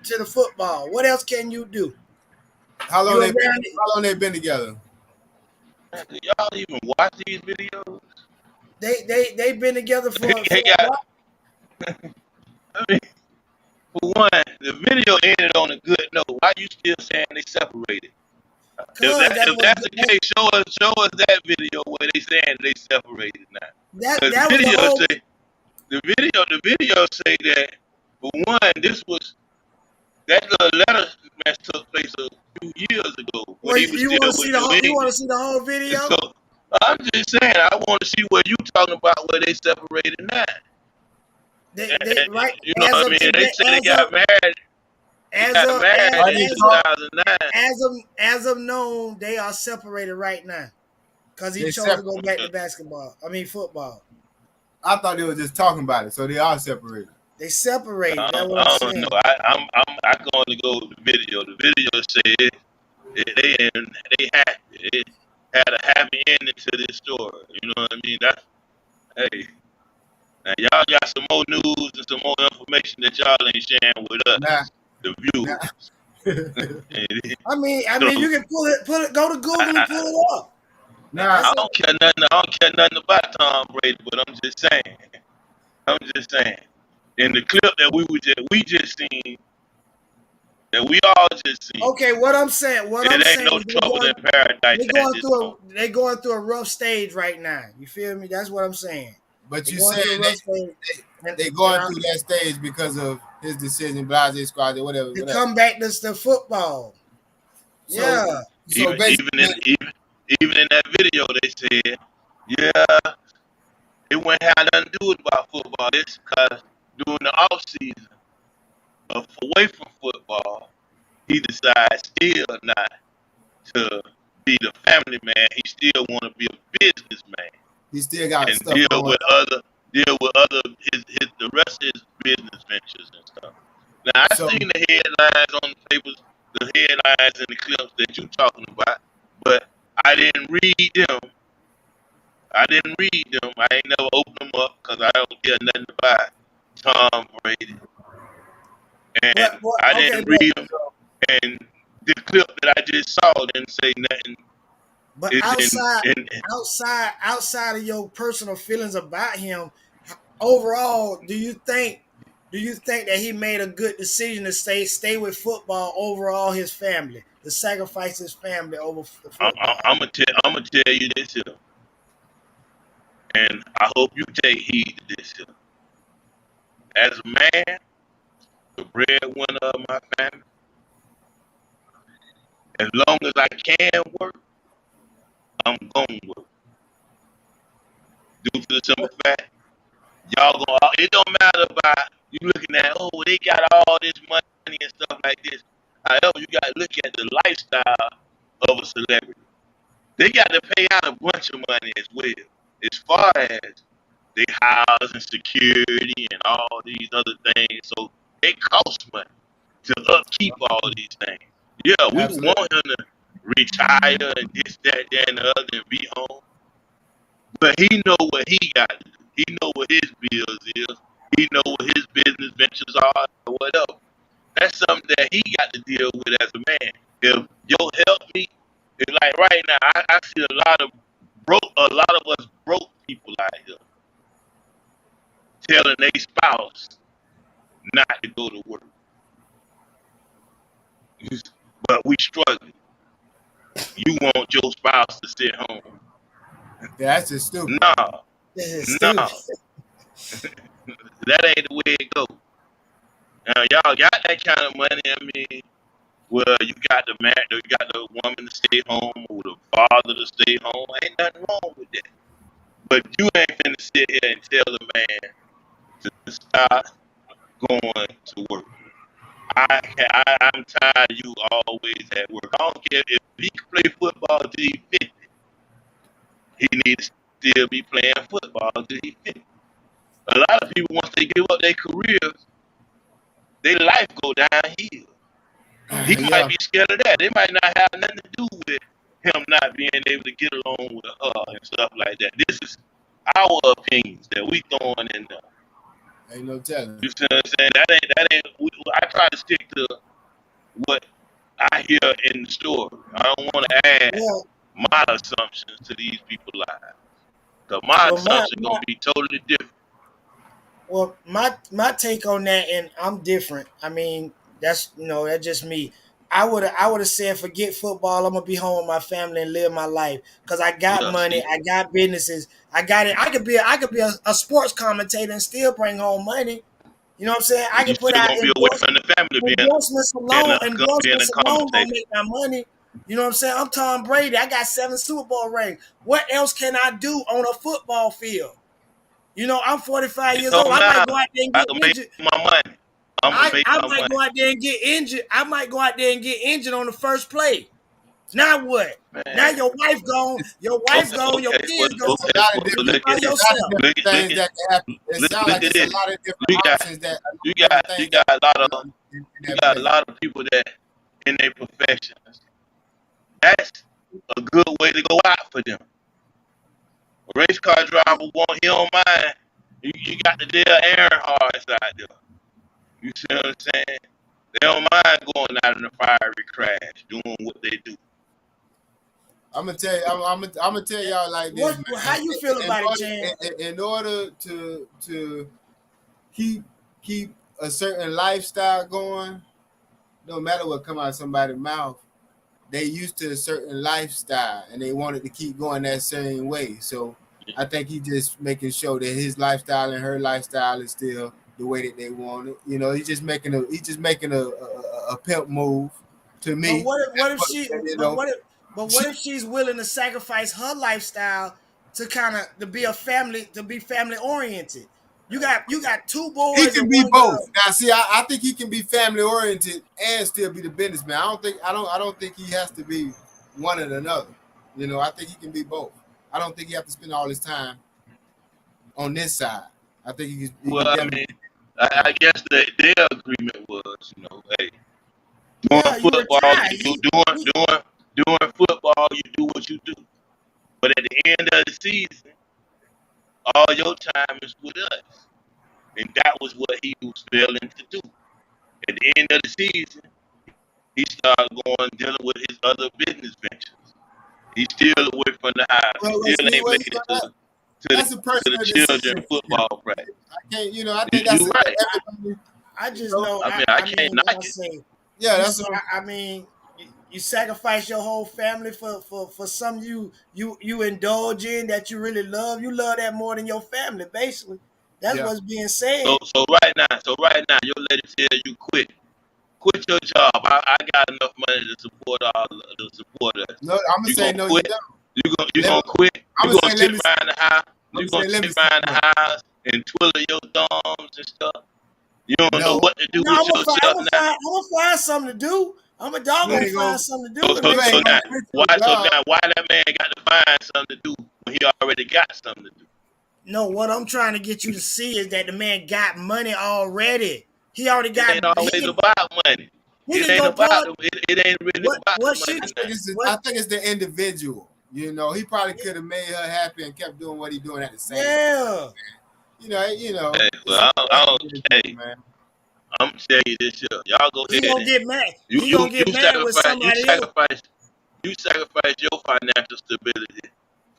to the football. What else can you do? How long they been together? Do y'all even watch these videos? They've been together for. I mean, for one, the video ended on a good note. Why you still saying they separated? If that's the case, show us that video where they saying they separated now. The video say that, for one, that little letter mess took place a few years ago. Well, you want to see the whole video? So, I'm just saying, I want to see what you talking about where they separated now. Right? You know what I mean? They say they got married. As of known, they are separated right now because he chose to go back to football. I thought they were just talking about it, so they are separated. They separated. I don't know. I can only go with the video. The video said they had a happy ending to this story. You know what I mean? Hey. Now y'all got some more news and some more information that y'all ain't sharing with us. The viewers. I mean, you can pull it. Go to Google and pull it up. I don't care nothing about Tom Brady, but I'm just saying. I'm just saying. In the clip that we just seen, that we all just seen. Okay, what I'm saying, It ain't no trouble in paradise at this point. They going through a rough stage right now. You feel me? That's what I'm saying. But you saying they going through that stage because of his decision, Blase Squad, or whatever. To come back to the football. So, Yeah. So even in that video, they said, yeah, it wouldn't have nothing to do about football. It's because during the off season, away from football, he decides still not to be the family man. He still want to be a businessman. He still got and stuff deal going with on. the rest of his business ventures and stuff. Now I seen the headlines on the papers, the headlines and the clips that you talking about, but I didn't read them. I ain't never opened them up because I don't care nothing about Tom Brady. And I didn't read them. And the clip that I just saw didn't say nothing. But outside of your personal feelings about him, overall, do you think that he made a good decision to stay with football over all his family, to sacrifice his family over football? I'm gonna tell you this here, and I hope you take heed to this here. As a man, the breadwinner of my family, as long as I can work, I'm gonna work. Due to the simple fact, it don't matter about you looking at, oh, they got all this money and stuff like this. However, you got to look at the lifestyle of a celebrity. They got to pay out a bunch of money as well, as far as they housing, security, and all these other things. So it costs money to upkeep all these things. Yeah, we want him to retire and this, that, and the other and be home. But he know what he got to do. He know what his bills is. He know what his business ventures are or whatever. That's something that he got to deal with as a man. If your help me, it's like right now, I see a lot of us broke people out here telling their spouse not to go to work. But we struggling. You want your spouse to sit home. That's just stupid. No. That ain't the way it goes. Now y'all got that kind of money. I mean, well, you got the man, you got the woman to stay home, or the father to stay home. Ain't nothing wrong with that. But you ain't finna sit here and tell a man to stop going to work. I'm tired of you always at work. I don't care if he can play football till he's 50. He needs to still be playing football till he's 50. A lot of people, once they give up their careers, their life go downhill. He might be scared of that. They might not have nothing to do with him not being able to get along with her and stuff like that. This is our opinions that we throwing in there. Ain't no telling. You see what I'm saying? That ain't. I try to stick to what I hear in the story. I don't want to add my assumptions to these people's lives. Because my assumption gonna be totally different. Well, my take on that, and I'm different. I mean, that's just me. I would have said, forget football. I'm gonna be home with my family and live my life because I got money. I got businesses. I got it. I could be a sports commentator and still bring home money. You know what I'm saying? I can put out endorsements alone. Endorsements alone gonna make my money. You know what I'm saying? I'm Tom Brady. I got 7 Super Bowl rings. What else can I do on a football field? You know, I'm 45 years old. I might go out there and get injured. My money. I might go out there and get injured. I might go out there and get injured on the first play. Now what? Man. Now your wife gone. Your wife gone. Your kids gone. By yourself. Things that can happen. It sounds like there's a lot of different options that you got a lot of people that in their professions. That's a good way to go out for them. A race car driver he don't mind. You got the Dale Earnhardts out there. You see what I'm saying? They don't mind going out in a fiery crash, doing what they do. I'm gonna tell y'all like this. How you feel about it, Jan? In order to keep a certain lifestyle going, no matter what come out of somebody's mouth, they used to a certain lifestyle and they wanted to keep going that same way. So I think he just making sure that his lifestyle and her lifestyle is still the way that they want it. You know, he's just making a pimp move to me. But what if she's willing to sacrifice her lifestyle to be family oriented? You got two boys. He can be both. Now, see, I think he can be family oriented and still be the businessman. I don't think he has to be one or another. You know, I think he can be both. I don't think he have to spend all his time on this side. I think he can. I guess their agreement was, hey, doing football, doing football, you do what you do. But at the end of the season, all your time is with us. And that was what he was failing to do. At the end of the season, he started dealing with his other business ventures. He's still away from the house. He still ain't making it to the children football practice. I can't, I think that's right. I just know. I can't knock it. Yeah, that's what I mean. You sacrifice your whole family for something you indulge in that you really love. You love that more than your family, basically. That's what's being said. So right now, your lady tell you quit your job. I got enough money to support us. No, I'm gonna say no. Quit. You gonna quit? You gonna sit around the house? You gonna sit around the house and twiddle your thumbs and stuff? You don't know what to do with yourself now. I'm gonna find something to do. I'm a dog gonna find something to do. So now, why that man got to find something to do when he already got something to do? No, what I'm trying to get you to see is that the man got money already. He already got. It ain't always about money. It ain't really about money. I think it's the individual. You know, he probably could have made her happy and kept doing what he's doing at the same time. You know. Hey, well, I'm gonna tell you this here. Y'all go ahead. He gonna get mad. He gonna get mad with somebody else. You sacrifice your financial stability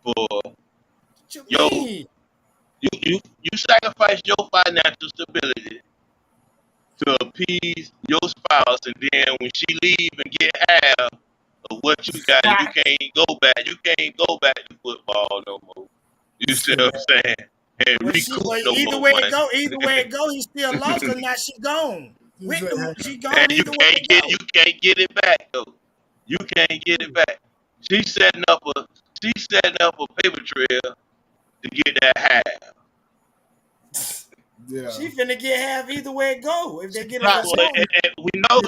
for you sacrifice your financial stability to appease your spouse, and then when she leave and get half of what you got, you can't go back. You can't go back to football no more. You see what I'm saying? And either way it go, he still lost her. Now she gone. She gone. And you can't get it back though. You can't get it back. She's setting up a paper trail to get that half. Yeah. She finna get half either way it go. If they get it, we know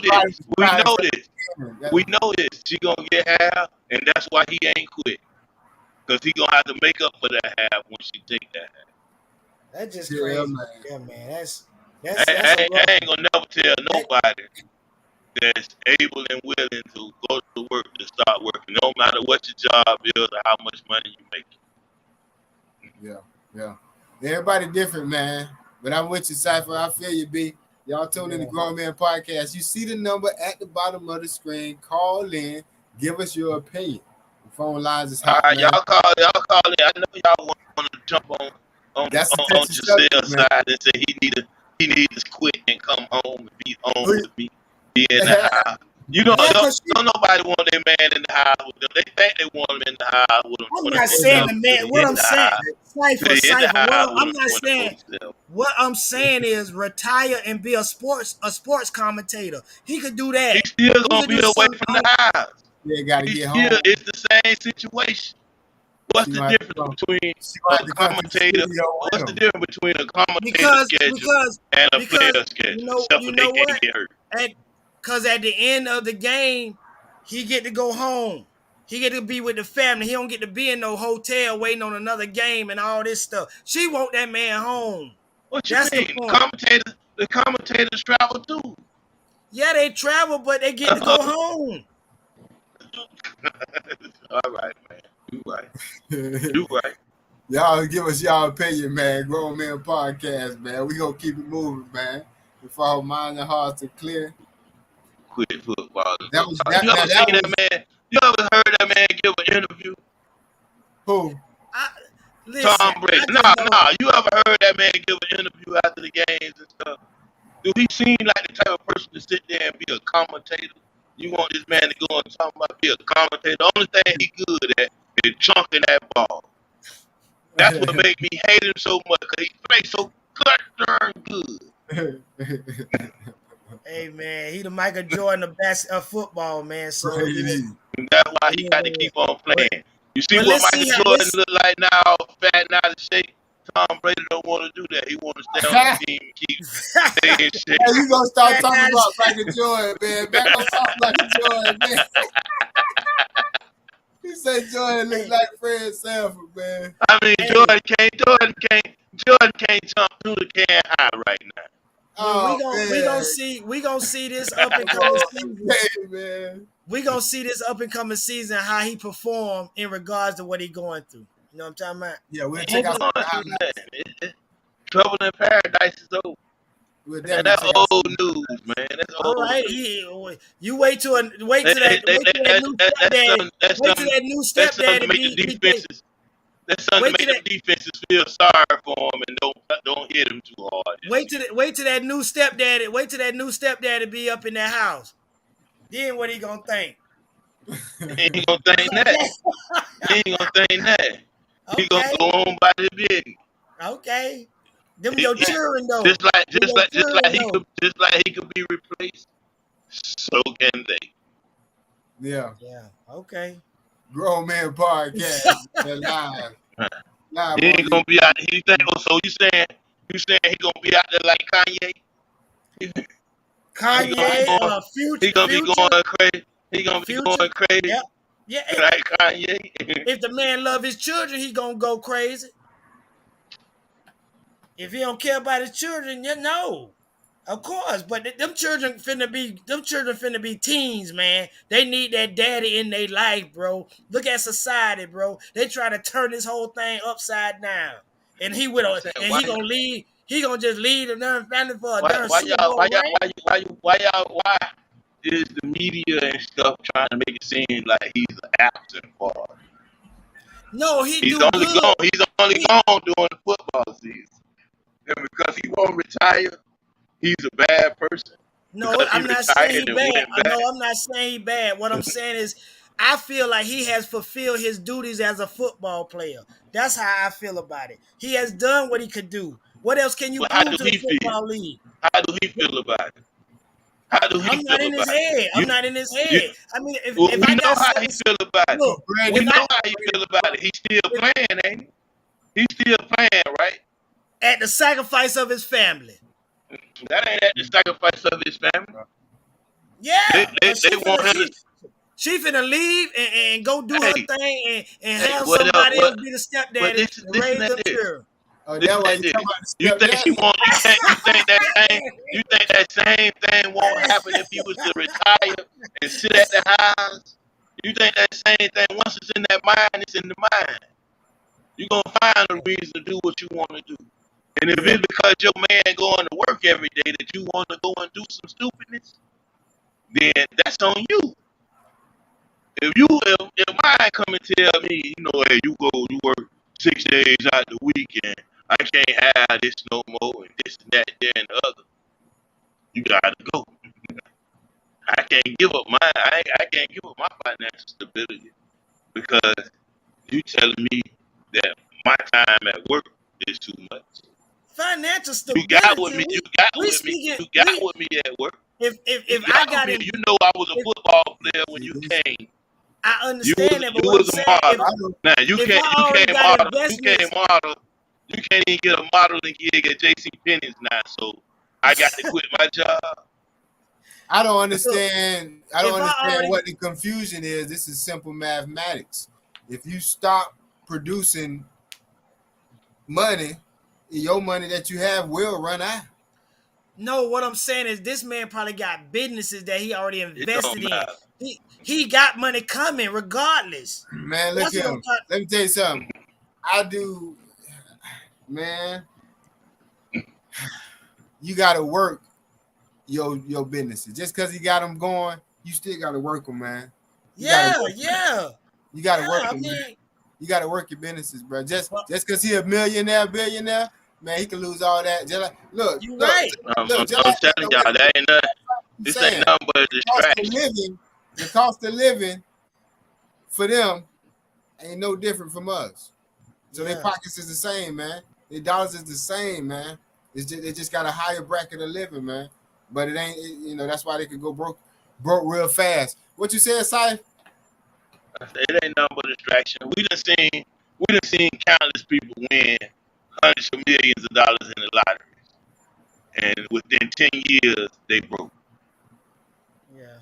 this. She gonna get half, and that's why he ain't quit. Because he gonna have to make up for that half when she take that half. That's just crazy. Yeah, man. I ain't gonna never tell nobody that's able and willing to go to work to start working, no matter what your job is or how much money you make. Yeah. Everybody different, man. But I'm with you, Cypher. I feel you, B. Y'all tune in to Grown Man Podcast. You see the number at the bottom of the screen. Call in. Give us your opinion. The phone lines is hot. All right, y'all call in. I know y'all want to jump on Giselle's side and say he need to quit and come home and be home with me. Be in the house. Don't nobody want their man in the house with them. They think they want him in the house with them. I'm not saying the man. What I'm saying, Cypher. I'm not saying. What I'm saying is retire and be a sports commentator. He could do that. He's still gonna be away from the house. Yeah, gotta get home. It's the same situation. What's the difference between a commentator? What's the difference between a commentator schedule and a player schedule? Except for they can't get hurt. Because at the end of the game, he get to go home. He get to be with the family. He don't get to be in no hotel waiting on another game and all this stuff. She want that man home. What you mean? The commentators travel too. Yeah, they travel, but they get to go home. All right, man. You right. Y'all give us y'all opinion, man. Grown Man Podcast, man. We gonna keep it moving, man. If our minds and hearts are clear. Quit football. You ever heard that man give an interview? Who? listen, Tom Brady. Nah. You ever heard that man give an interview after the games and stuff? Do he seem like the type of person to sit there and be a commentator? You want this man to go and talk about be a commentator? The only thing he good at is chunking that ball. That's what make me hate him so much, because he plays so darn good. Hey man, he the Michael Jordan of football, man. So that's why he got to keep on playing. You see what Michael Jordan look like now, fat and out of shape? Tom Brady don't want to do that. He want to stay on the team and keep staying in shape. Hey, you gonna start talking about Michael Jordan, man. Back on talking Michael Jordan, man. He said Jordan look like Fred Sanford, man. I mean, Jordan can't jump through the can high right now. Oh, we gonna see this up and coming season. Hey, man. We gonna see this up and coming season how he perform in regards to what he going through. You know what I'm talking about? Yeah, we'll check out some highlights. Trouble in Paradise is over. Man, that's old news, man. That's all old. Right, you wait till that new stepdaddy. That's something to make the defenses feel sorry for him and don't hit him too hard. Wait till that new stepdaddy. Wait till that new stepdaddy be up in that house. Then what he gonna think? He ain't gonna think that. He gonna go on by the business. Okay. Them your children though. Just like he could be replaced. So can they. Yeah. Yeah. Okay. Grown Man Podcast. Live. He ain't gonna be out. You saying he gonna be out there like Kanye? Future. He gonna be going crazy. He gonna be going crazy. Yep. Yeah. Like Kanye. If the man love his children, he gonna go crazy. If he don't care about his children, no. Of course, but them children finna be teens, man. They need that daddy in their life, bro. Look at society, bro. They try to turn this whole thing upside down. And he gonna lead. He gonna just lead another family for a darn Super Bowl. Why is the media and stuff trying to make it seem like he's an absent father? No, he's only gone during the football season. And because he won't retire, he's a bad person. No, I'm not saying he's bad. No, I'm not saying he's bad. What I'm saying is I feel like he has fulfilled his duties as a football player. That's how I feel about it. He has done what he could do. What else can you do to the football league? How do he feel about it? I'm not in his head. I'm not in his head. I mean, if I know how he feel about it. We know how he feel about it. He's still playing, ain't he? He's still playing, right? At the sacrifice of his family. That ain't at the sacrifice of his family. Yeah. They want him to. She finna leave and go do her thing and have somebody else be the stepdaddy and raise them children. You think that same thing won't happen if he was to retire and sit at the house? You think that same thing, once it's in that mind, it's in the mind. You're going to find a reason to do what you want to do. And if it's because your man going to work every day that you want to go and do some stupidness, then that's on you. If mine come and tell me, hey, you work 6 days out the weekend, I can't have this no more, and this and that, and the other. You gotta go. I can't give up mine. I can't give up my financial stability because you telling me that my time at work is too much. Financial stability. You got with me at work. If I got it, I was a football player when you came. I understand that, but you was a model. Now you can't model. You can't even get a modeling gig at JCPenney's now, so I got to quit my job. I don't understand. What the confusion is. This is simple mathematics. If you stop producing money, your money that you have will run out. No, what I'm saying is this man probably got businesses that he already invested in. He got money coming regardless. Man, look here. Let me tell you something. I do, man. You got to work your businesses. Just because you got them going, you still got to work them, man. You got to work them. Man. You got to work your businesses, bro. Just because he a billionaire, man, he can lose all that. Just like, look, You look, right. I'm look, telling y'all, that ain't nothing. This ain't nothing but a distraction. The cost of living for them ain't no different from us. So their pockets is the same, man. Their dollars is the same, man. They just got a higher bracket of living, man. But it ain't, you know, that's why they could go broke real fast. What you said, Si? It ain't nothing but a distraction. We done seen countless people win hundreds of millions of dollars in the lottery, and within 10 years they broke. Yeah.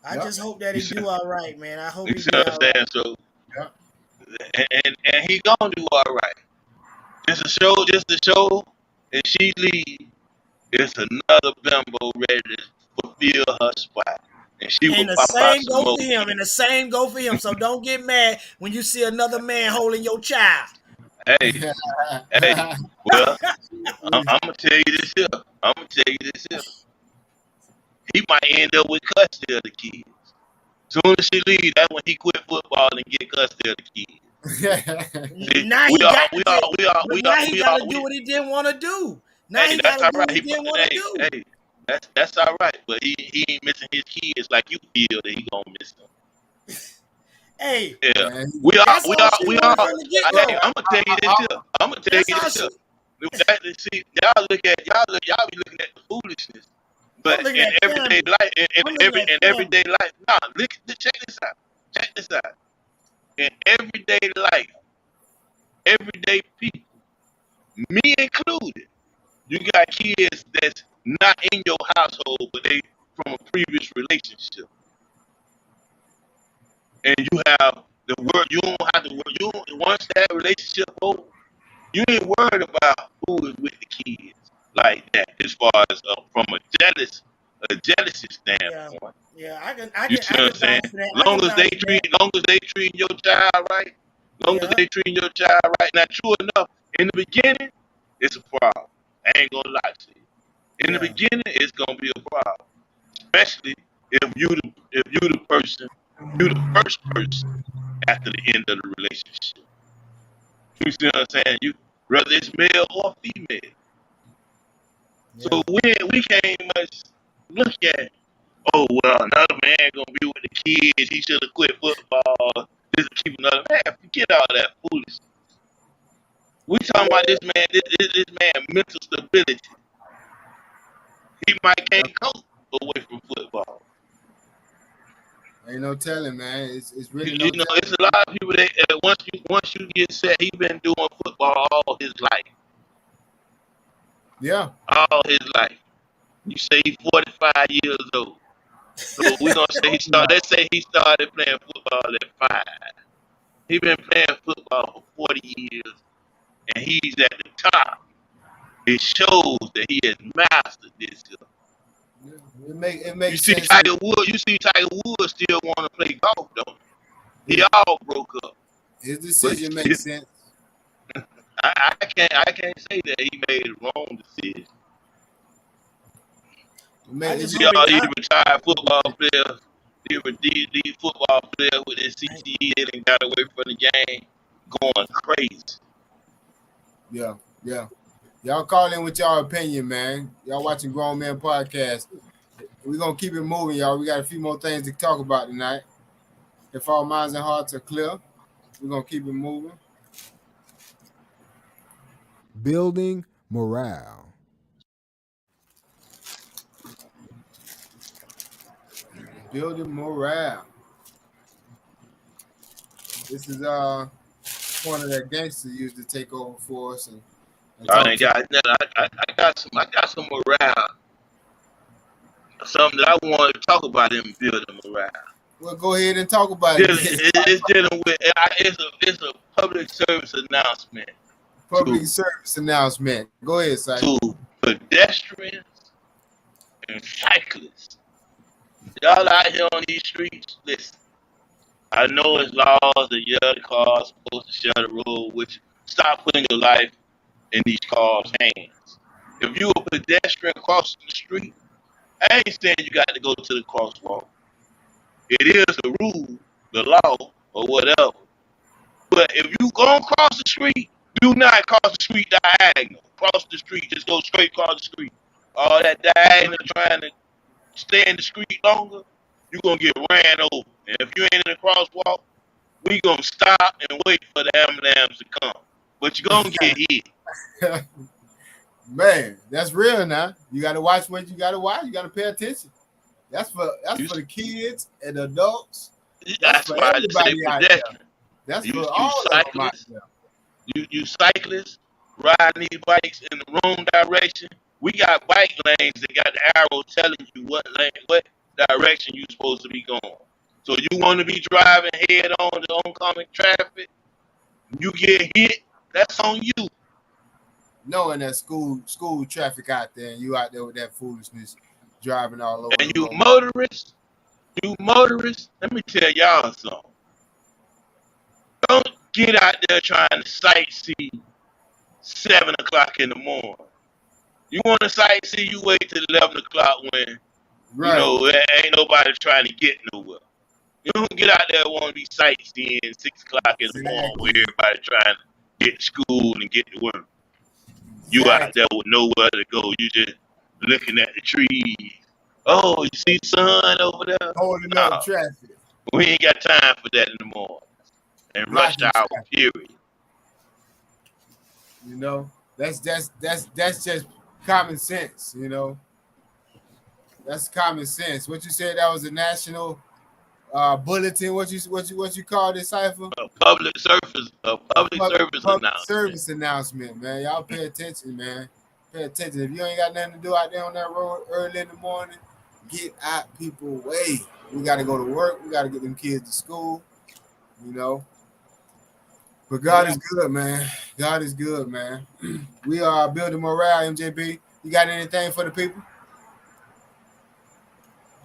I just hope that he do all right, man. I hope You he see do what all I'm right. saying? So, and he gonna do all right. Just to show, and she leave. It's another bimbo ready to fulfill her spot. And she will And the pop out same some go more. for him, and the same go for him. So don't get mad when you see another man holding your child. Hey, well, I'm gonna tell you this here. He might end up with custody of the kids. Soon as she leave, that's when he quit football and get custody of the kids. Now he got to do what he didn't want to do. Now he got to do what he didn't want to do. Hey, that's all right, but he ain't missing his kids like you feel that he gonna miss them. Hey, yeah, we are. I'm gonna tell you this here. See, y'all be looking at the foolishness, but in everyday life, nah, check this out. In everyday life, everyday people, me included, you got kids that's not in your household, but they from a previous relationship. And you have the word, you don't have to worry. Once that relationship over, you ain't worried about who is with the kids like that, as far as from a jealousy standpoint. Yeah, I can see what I'm saying? Long as they treat your child right, Now, true enough, in the beginning, it's a problem. I ain't gonna lie to you. In the beginning, it's gonna be a problem, especially if you the first person after the end of the relationship. You see what I'm saying? Whether it's male or female. Yeah. So we can't much look at, oh well, another man gonna be with the kids. He should have quit football. Just to keep another man. Forget all that foolishness. We talking about this man mental stability. He might can't cope away from football. Ain't no telling, man. It's really it's a lot of people that once you get set, he been doing football all his life. Yeah. All his life. You say he's 45 years old. So we're gonna say let's say he started playing football at 5. He been playing football for 40 years and he's at the top. It shows that he has mastered this. It makes you see sense. Tiger Woods still want to play golf though. He all broke up. His decision makes sense. I can't say that he made a wrong decision. These retired football players, these football players with their CTE and got away from the game, going crazy. Yeah. Y'all call in with y'all opinion, man. Y'all watching Grown Man Podcast. We're going to keep it moving, y'all. We got a few more things to talk about tonight. If our minds and hearts are clear, we're going to keep it moving. Building morale. Building morale. This is one of the gangsters used to take over for us. I got some morale. Something that I wanted to talk about in building morale. Well, go ahead and talk about it. It's dealing with it's a public service announcement. Public service announcement. Go ahead, Si. To pedestrians and cyclists. Y'all out here on these streets, listen. I know it's laws that the cars supposed to share the road, which stop putting your life in these cars' hands. If you a pedestrian crossing the street, I ain't saying you got to go to the crosswalk. It is a rule, the law, or whatever. But if you go across the street, do not cross the street diagonal. Cross the street, just go straight across the street. All that diagonal trying to stay in the street longer, you're going to get ran over. And if you ain't in the crosswalk, we going to stop and wait for the ambulance to come. But you're going to get hit. Man, that's real now. You got to watch what you got to watch. You got to pay attention. That's for the kids and adults. That's for why I everybody say out there. pedestrian. That's You for all of them out cyclists, there. you cyclists riding these bikes in the wrong direction. We got bike lanes that got the arrow telling you what direction you're supposed to be going. So you want to be driving head on to oncoming traffic, you get hit, that's on you. Knowing that school traffic out there, and you out there with that foolishness, driving all over. And the you road. motorists, let me tell y'all something. Don't get out there trying to sightsee 7 o'clock in the morning. You want to sightsee, you wait till 11 o'clock when, Right. you know, there ain't nobody trying to get nowhere. You don't get out there and want to be sightseeing 6 o'clock in the morning where everybody trying to get to school and get to work. You out there with nowhere to go. You just looking at the trees. Oh, you see the sun over there? Holding up traffic. We ain't got time for that in the morning. And rush hour, period. You know, that's just common sense. You know, that's common sense. What you said, that was a national bulletin. What you call this, Cypher? A public service announcement. Service announcement, man. Y'all pay attention, man. Pay attention. If you ain't got nothing to do out there on that road early in the morning, get out people's way. We got to go to work. We got to get them kids to school. You know. But God is good, man. God is good, man. We are building morale, MJB. You got anything for the people?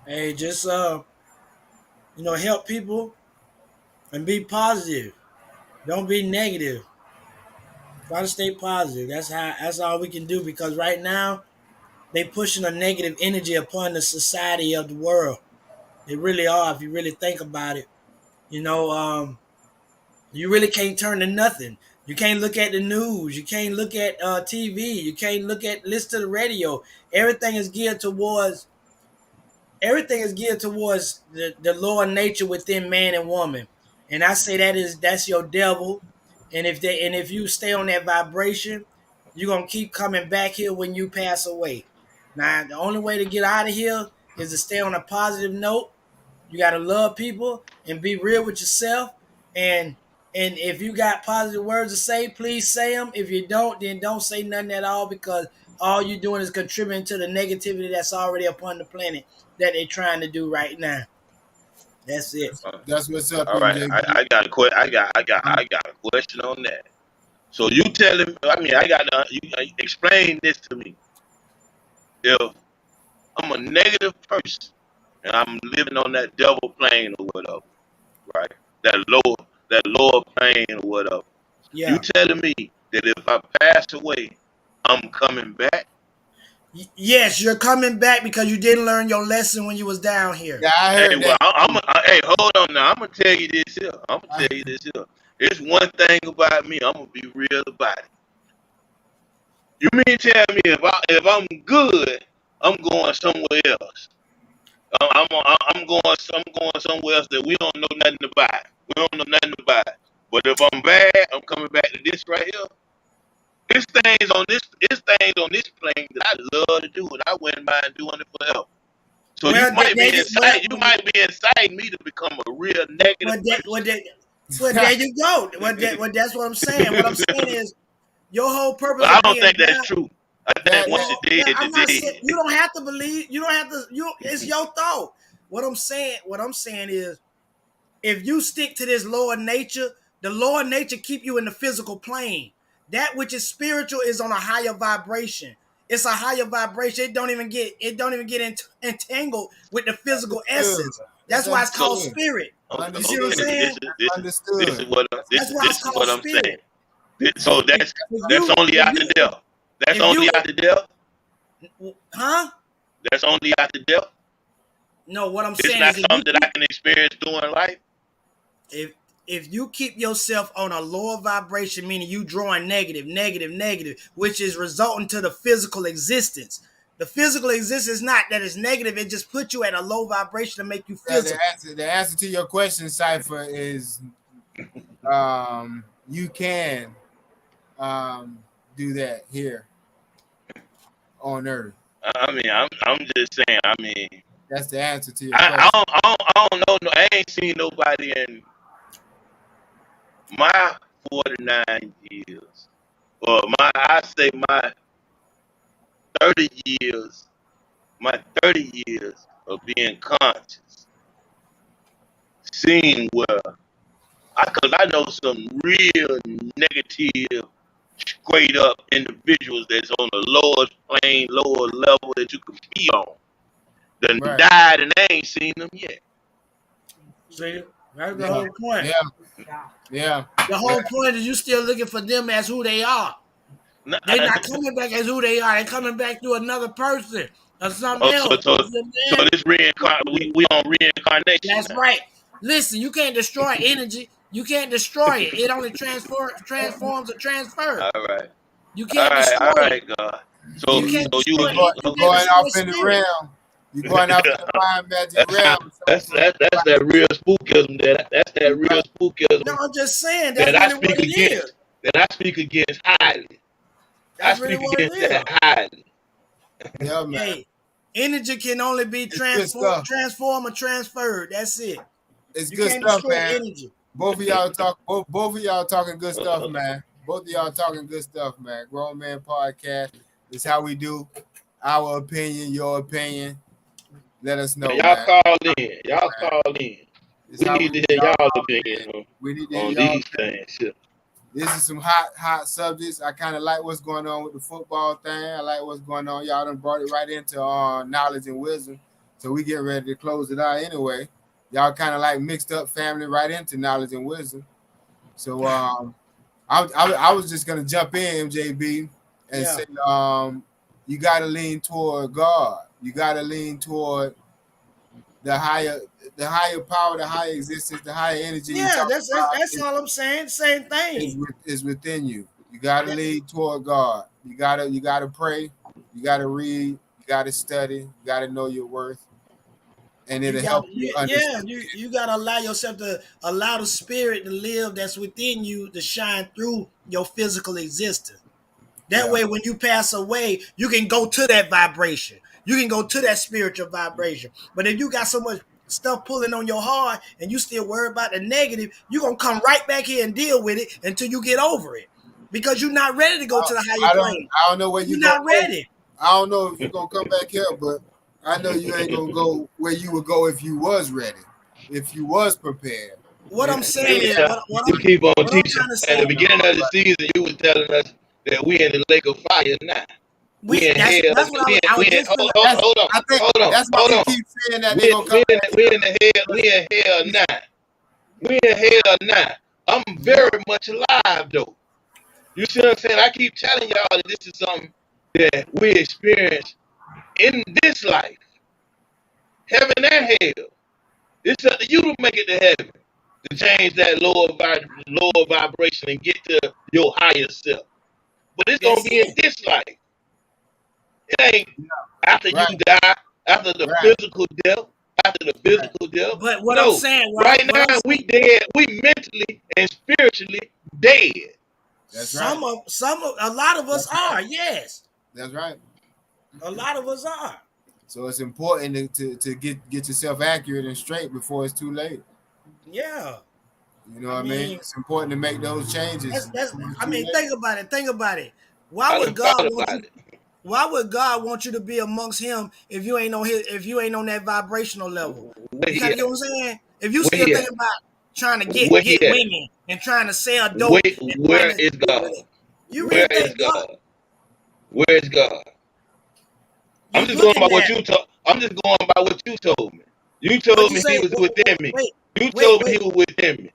Hey, just help people and be positive. Don't be negative. Try to stay positive. That's all we can do, because right now they pushing a negative energy upon the society of the world. They really are, if you really think about it. You know, you really can't turn to nothing. You can't look at the news. You can't look at TV. You can't listen to the radio. Everything is geared towards the lower nature within man and woman. And I say that's your devil. And if you stay on that vibration, you're gonna keep coming back here when you pass away. Now, the only way to get out of here is to stay on a positive note. You gotta love people and be real with yourself. And if you got positive words to say, please say them. If you don't, then don't say nothing at all, because all you're doing is contributing to the negativity that's already upon the planet that they're trying to do right now. That's it. That's what's up. All right, I got a question. I got a question on that. So you tell him. I mean, you explain this to me. If I'm a negative person and I'm living on that devil plane or whatever, right? That lower plane or whatever. Yeah. You telling me that if I pass away, I'm coming back? Yes, you're coming back because you didn't learn your lesson when you was down here. Yeah, I heard that. Hey, hold on now. I'm gonna tell you this here. It's one thing about me. I'm gonna be real about it. You mean tell me if I'm good, I'm going somewhere else. I'm going somewhere else that we don't know nothing about. We don't know nothing about. But if I'm bad, I'm coming back to this right here. It's things on this plane that I love to do, and I wouldn't mind doing it forever. So you might be inciting me to become a real negative. Well, there you go. That's what I'm saying. What I'm saying is your whole purpose. I don't think that's true. I think once you did, you don't have to believe. You don't have to. It's your thought. What I'm saying is, if you stick to this lower nature, the lower nature keep you in the physical plane. That which is spiritual is on a higher vibration. It's a higher vibration. It don't even get entangled with the physical essence. That's why it's called spirit. You see what I'm saying? This is what I'm saying. So that's only out the depth. That's only out the depth. Huh? That's only out the depth. No, what I'm it's saying not is something that I can experience during life. if you keep yourself on a lower vibration, meaning you drawing negative, which is resulting to the physical existence. The physical existence is not that it's negative; it just puts you at a low vibration to make you physical. The answer to your question, Cypher, is you can do that here on Earth. I mean, I'm just saying. I mean, that's the answer to your question. I don't know. I ain't seen nobody in my 49 years, or I say my 30 years, of being conscious, seeing where, because I know some real negative, straight up individuals that's on the lowest plane, lower level that you could be on, done died and I ain't seen them yet. See, that's the whole point. Yeah. The whole point is you still looking for them as who they are. They're not coming back as who they are. They're coming back to another person or something else. So this reincarnation, we on reincarnation. That's right. Listen, you can't destroy energy. You can't destroy it. It only transforms or transfers. All right. You can't destroy all right, it. God. So you going off in the realm. You going off in the mind magic realm. That's that real spookism. That's that real spookism. No, I'm just saying that's that really what it is. That I speak against highly. That's I really speak what against it is. that highly. Yeah, man. Hey, energy can only be transformed or transferred. That's it. It's You good can't stuff, destroy man. energy. Both of y'all talking good stuff, man. Both of y'all talking good stuff, man. Grown Man Podcast. It's how we do. Our opinion, your opinion. Let us know. Y'all man. call in. Y'all call in. We need to hear y'all opinion on these things. Yeah. This is some hot subjects. I kind of like what's going on with the football thing. I like what's going on. Y'all done brought it right into knowledge and wisdom. So we get ready to close it out anyway. Y'all kind of like mixed up family right into knowledge and wisdom. So I was just gonna jump in, MJB, and say you gotta lean toward God. You gotta lean toward the higher power, the higher existence, the higher energy. Yeah, that's all I'm saying. Same thing. Is within you. You gotta lean toward God. You gotta pray. You gotta read. You gotta study. You gotta know your worth. And it'll help you understand. Yeah, you gotta allow yourself to allow the spirit to live that's within you to shine through your physical existence. That way, when you pass away, you can go to that vibration. You can go to that spiritual vibration. But if you got so much stuff pulling on your heart and you still worry about the negative, you're going to come right back here and deal with it until you get over it. Because you're not ready to go to the higher plane. I don't know where you're not ready. I don't know if you're going to come back here, but I know you ain't going to go where you would go if you was ready, if you was prepared. What I'm saying is, you keep on teaching. At the beginning of the season, you was telling us that we in the lake of fire now. We in hell. Hold on. Keep saying that we in hell now. We in hell now. I'm very much alive though. You see what I'm saying? I keep telling y'all that this is something that we experience in this life. Heaven and hell. It's up to you to make it to heaven. To change that lower vibration and get to your higher self. But it's gonna be in this life. It ain't after you die, after the physical death, But what I'm saying, right now we dead, we mentally and spiritually dead. That's a lot of us are, yes. That's right. A lot of us are. So it's important to get yourself accurate and straight before it's too late. Yeah. You know what I mean? It's important to make those changes. Think about it. Why would God want you to be amongst Him if you ain't on that vibrational level? You know what I'm saying? If you still thinking about trying to get women and trying to sell dope, where is God? Where is God? Where is God? I'm just going by what you told. I'm just going by what you told me. You told me He was within me. You told me He was within me.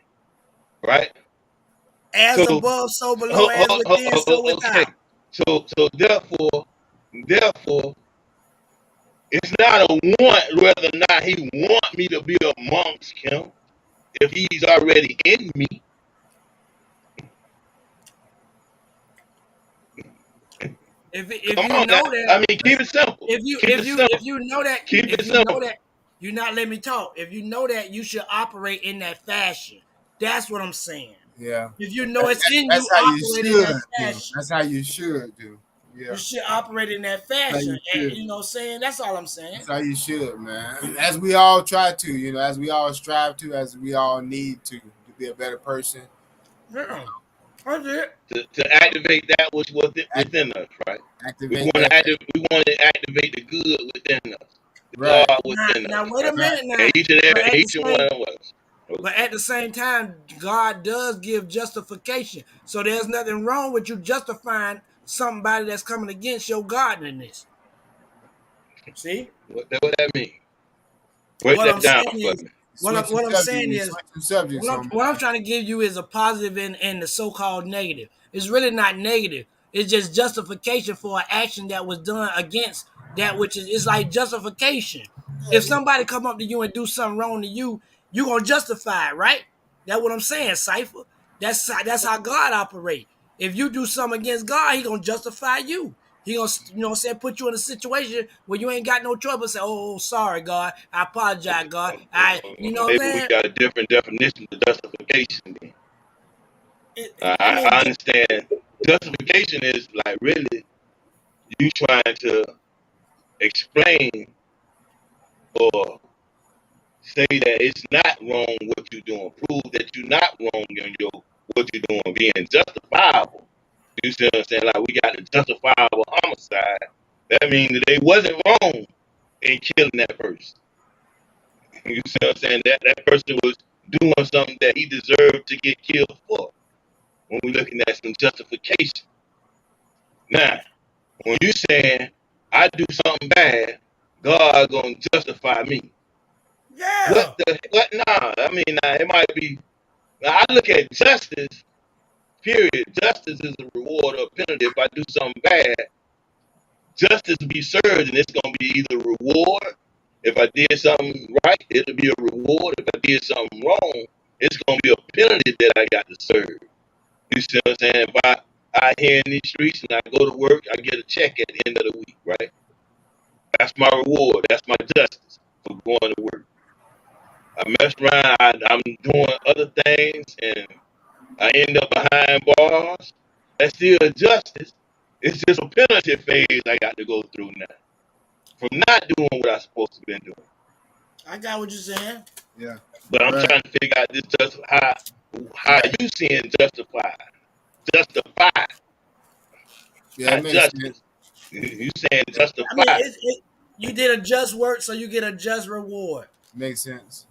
Right? As above, so below, as within, so without. So therefore, it's not a want whether or not He want me to be amongst Him. if he's already in me, If come you on know now. that, I mean, keep it simple. if you Keep it simple. if you know that, Keep if it you know simple. that, you're not letting me talk. If you know that, you should operate in that fashion. That's what I'm saying. Yeah. If you know it's in That's you, how you operate in should that do. fashion. That's how you should do. Yeah. You should operate in that That's how fashion. you And should. you know what I'm saying? That's all I'm saying. That's how you should, man. As we all try to, you know, as we all strive to, as we all need to be a better person. Yeah. That's it. To activate that which was within us, right? We Activate want that. to activate the good within us, the Right. God within Now us. wait a minute now. Each and But at the each and one same- of us. But at the same time, God does give justification. So there's nothing wrong with you justifying somebody that's coming against your godliness. See? What that mean? Break What that I'm down saying for is, me. what I'm saying is, subjects what I'm trying to give you is a positive and the so-called negative. It's really not negative. It's just justification for an action that was done against that which is. It's like justification. If somebody come up to you and do something wrong to you, you gonna justify it, right? That's what I'm saying, Cypher. That's how God operates. If you do something against God, He gonna justify you. He gonna, you know what I'm saying, put you in a situation where you ain't got no trouble. Say, oh, sorry, God. I apologize, God. You know what I'm Maybe we saying? got a different definition of justification. Then. I understand. Justification is like really you trying to explain or say that it's not wrong what you're doing. Prove that you're not wrong in what you're doing, being justifiable. You see what I'm saying? Like we got a justifiable homicide. That means that they wasn't wrong in killing that person. You see what I'm saying? That person was doing something that he deserved to get killed for. When we're looking at some justification. Now, when you saying I do something bad, God gonna justify me. Yeah. What? Nah. I mean, it might be. I look at justice. Period. Justice is a reward or penalty. If I do something bad, justice will be served, and it's gonna be either a reward. If I did something right, it'll be a reward. If I did something wrong, it's gonna be a penalty that I got to serve. You see what I'm saying? If I here in these streets and I go to work, I get a check at the end of the week, right? That's my reward. That's my justice for going to work. I mess around. I'm doing other things, and I end up behind bars. That's still a justice. It's just a penalty phase I got to go through now from not doing what I'm supposed to be doing. I got what you're saying. Yeah. But I'm trying to figure out this how you seeing justified. Yeah, it makes justice. You saying justified. I mean, you did a just work, so you get a just reward. Makes sense.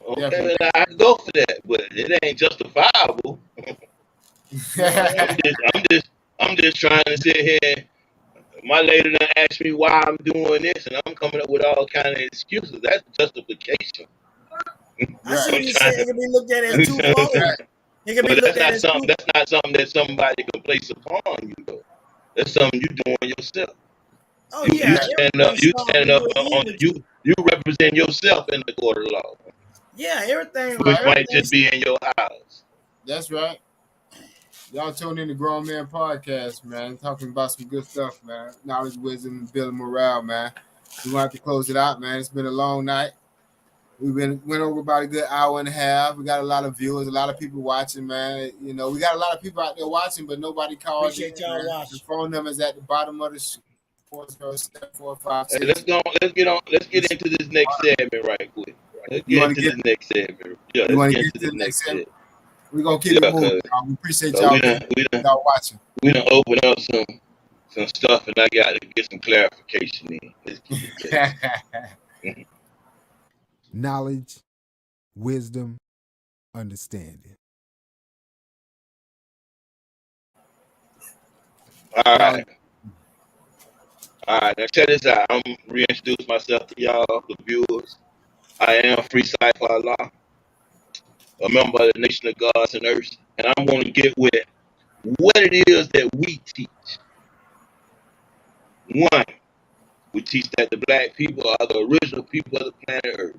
Okay, I can go for that, but it ain't justifiable. I'm just trying to sit here. My lady done asked me why I'm doing this, and I'm coming up with all kind of excuses. That's justification. I see what you said. It can be looked at as twofold. It can be looked at as that's not something that somebody can place upon you, though. That's something you doing yourself. Oh you yeah, standing up on you represent yourself in the court of law. Yeah, everything. Which might just be in your house. That's right. Y'all tune in to Grown Man Podcast, man. Talking about some good stuff, man. Knowledge, wisdom, and building morale, man. We want to close it out, man. It's been a long night. Went over about a good hour and a half. We got a lot of viewers, a lot of people watching, man. You know, we got a lot of people out there watching, but nobody called. Appreciate y'all watching. The phone number is at the bottom of the 407-456. Hey, let's get into this next segment right quick. Let's get into this next segment. Yeah, let's get into this next segment. We're gonna keep it moving. We appreciate y'all. Y'all watching. We done open up some stuff, and I got to get some clarification in. Let's keep it Knowledge, wisdom, understanding. All right. Now check this out. I'm reintroduce myself to y'all, the viewers. I am Free Cypher Allah, a member of the Nation of Gods and Earth, and I'm going to get with what it is that we teach. One, we teach that the black people are the original people of the planet Earth.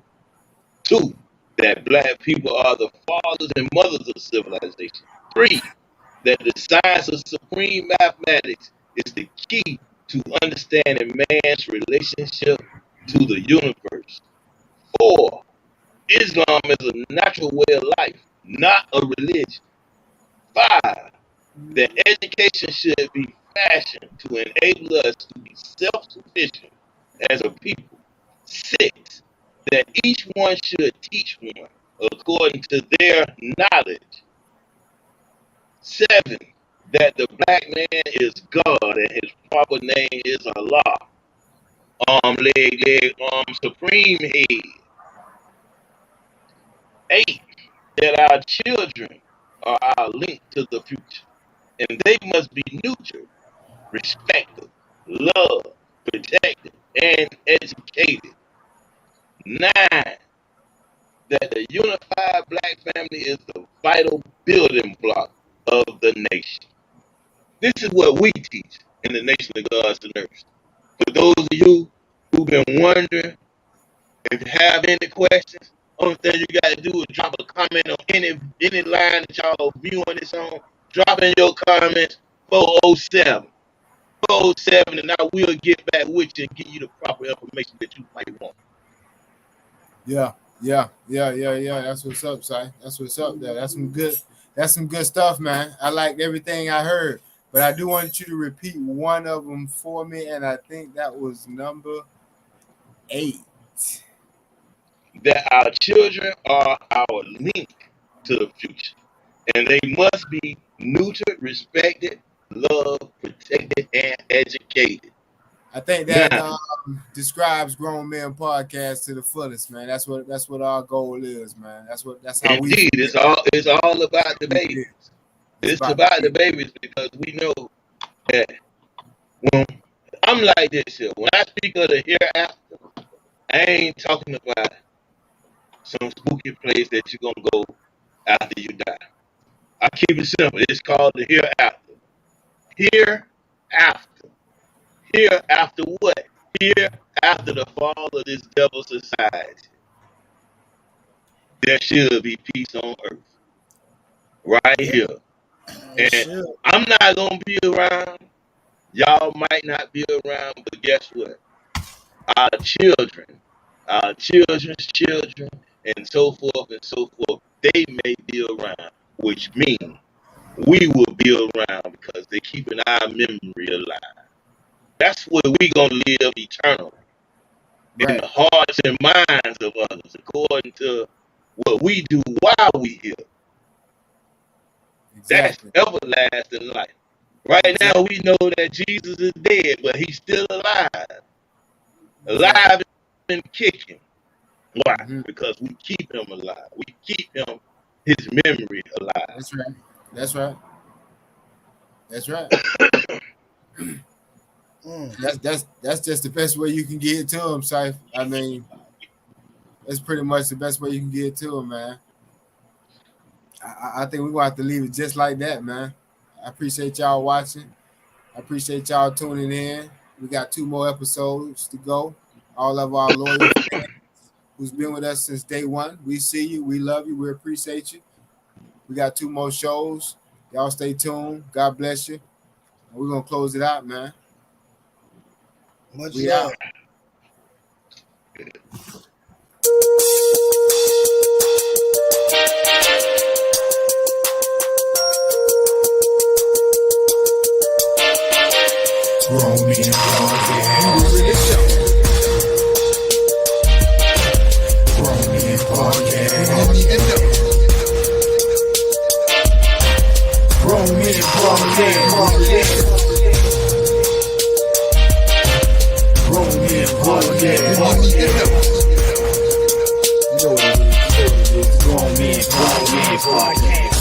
Two, that black people are the fathers and mothers of civilization. 3, that the science of supreme mathematics is the key to understanding man's relationship to the universe. 4, Islam is a natural way of life, not a religion. 5, that education should be fashioned to enable us to be self-sufficient as a people. 6, that each one should teach one according to their knowledge. 7, that the black man is God and his proper name is Allah. Arm, leg, arm, supreme head. 8, that our children are our link to the future, and they must be nurtured, respected, loved, protected, and educated. 9, that the unified black family is the vital building block of the nation. This is what we teach in the Nation of Gods and Earth. For those of you who've been wondering, if you have any questions, only thing you got to do is drop a comment on any line that y'all viewing this on. Drop in your comments 407, and I will get back with you and give you the proper information that you might want. Yeah. That's what's up, Si. That's what's up there. That's some good stuff, man. I liked everything I heard, but I do want you to repeat one of them for me, and I think that was number 8. That our children are our link to the future, and they must be nurtured, respected, loved, protected, and educated. I think that describes Grown Men Podcast to the fullest, man. That's what our goal is, man. That's how Indeed, we. it's all about the babies. It's about the babies because we know that when I'm like this here, when I speak of the hereafter, I ain't talking about some spooky place that you're gonna go after you die. I keep it simple. It's called the hereafter. Hereafter. Hereafter what? Hereafter the fall of this devil society, there should be peace on earth. Right here. And I'm not gonna be around. Y'all might not be around, but guess what? Our children, our children's children, and so forth, they may be around, which means we will be around because they're keeping our memory alive. That's where we gonna live eternally. In the hearts and minds of others, according to what we do while we here. Exactly. That's everlasting life. Right now we know that Jesus is dead, but he's still alive. Alive and kicking. Why? Because we keep him alive. We keep him, his memory alive. That's right. That's just the best way you can get it to him, Syph. I mean, that's pretty much the best way you can get it to him, man. I think we're gonna have to leave it just like that, man. I appreciate y'all watching. I appreciate y'all tuning in. We got 2 more episodes to go. All of our loyal fans who's been with us since day one, we see you, we love you, we appreciate you. We got 2 more shows. Y'all stay tuned. God bless you. And we're gonna close it out, man. Much we love. out. Grown Men Podcast. Grown Men Podcast. Grown Men Podcast. Grown Men Podcast. You know what it is. Grown Men Podcast.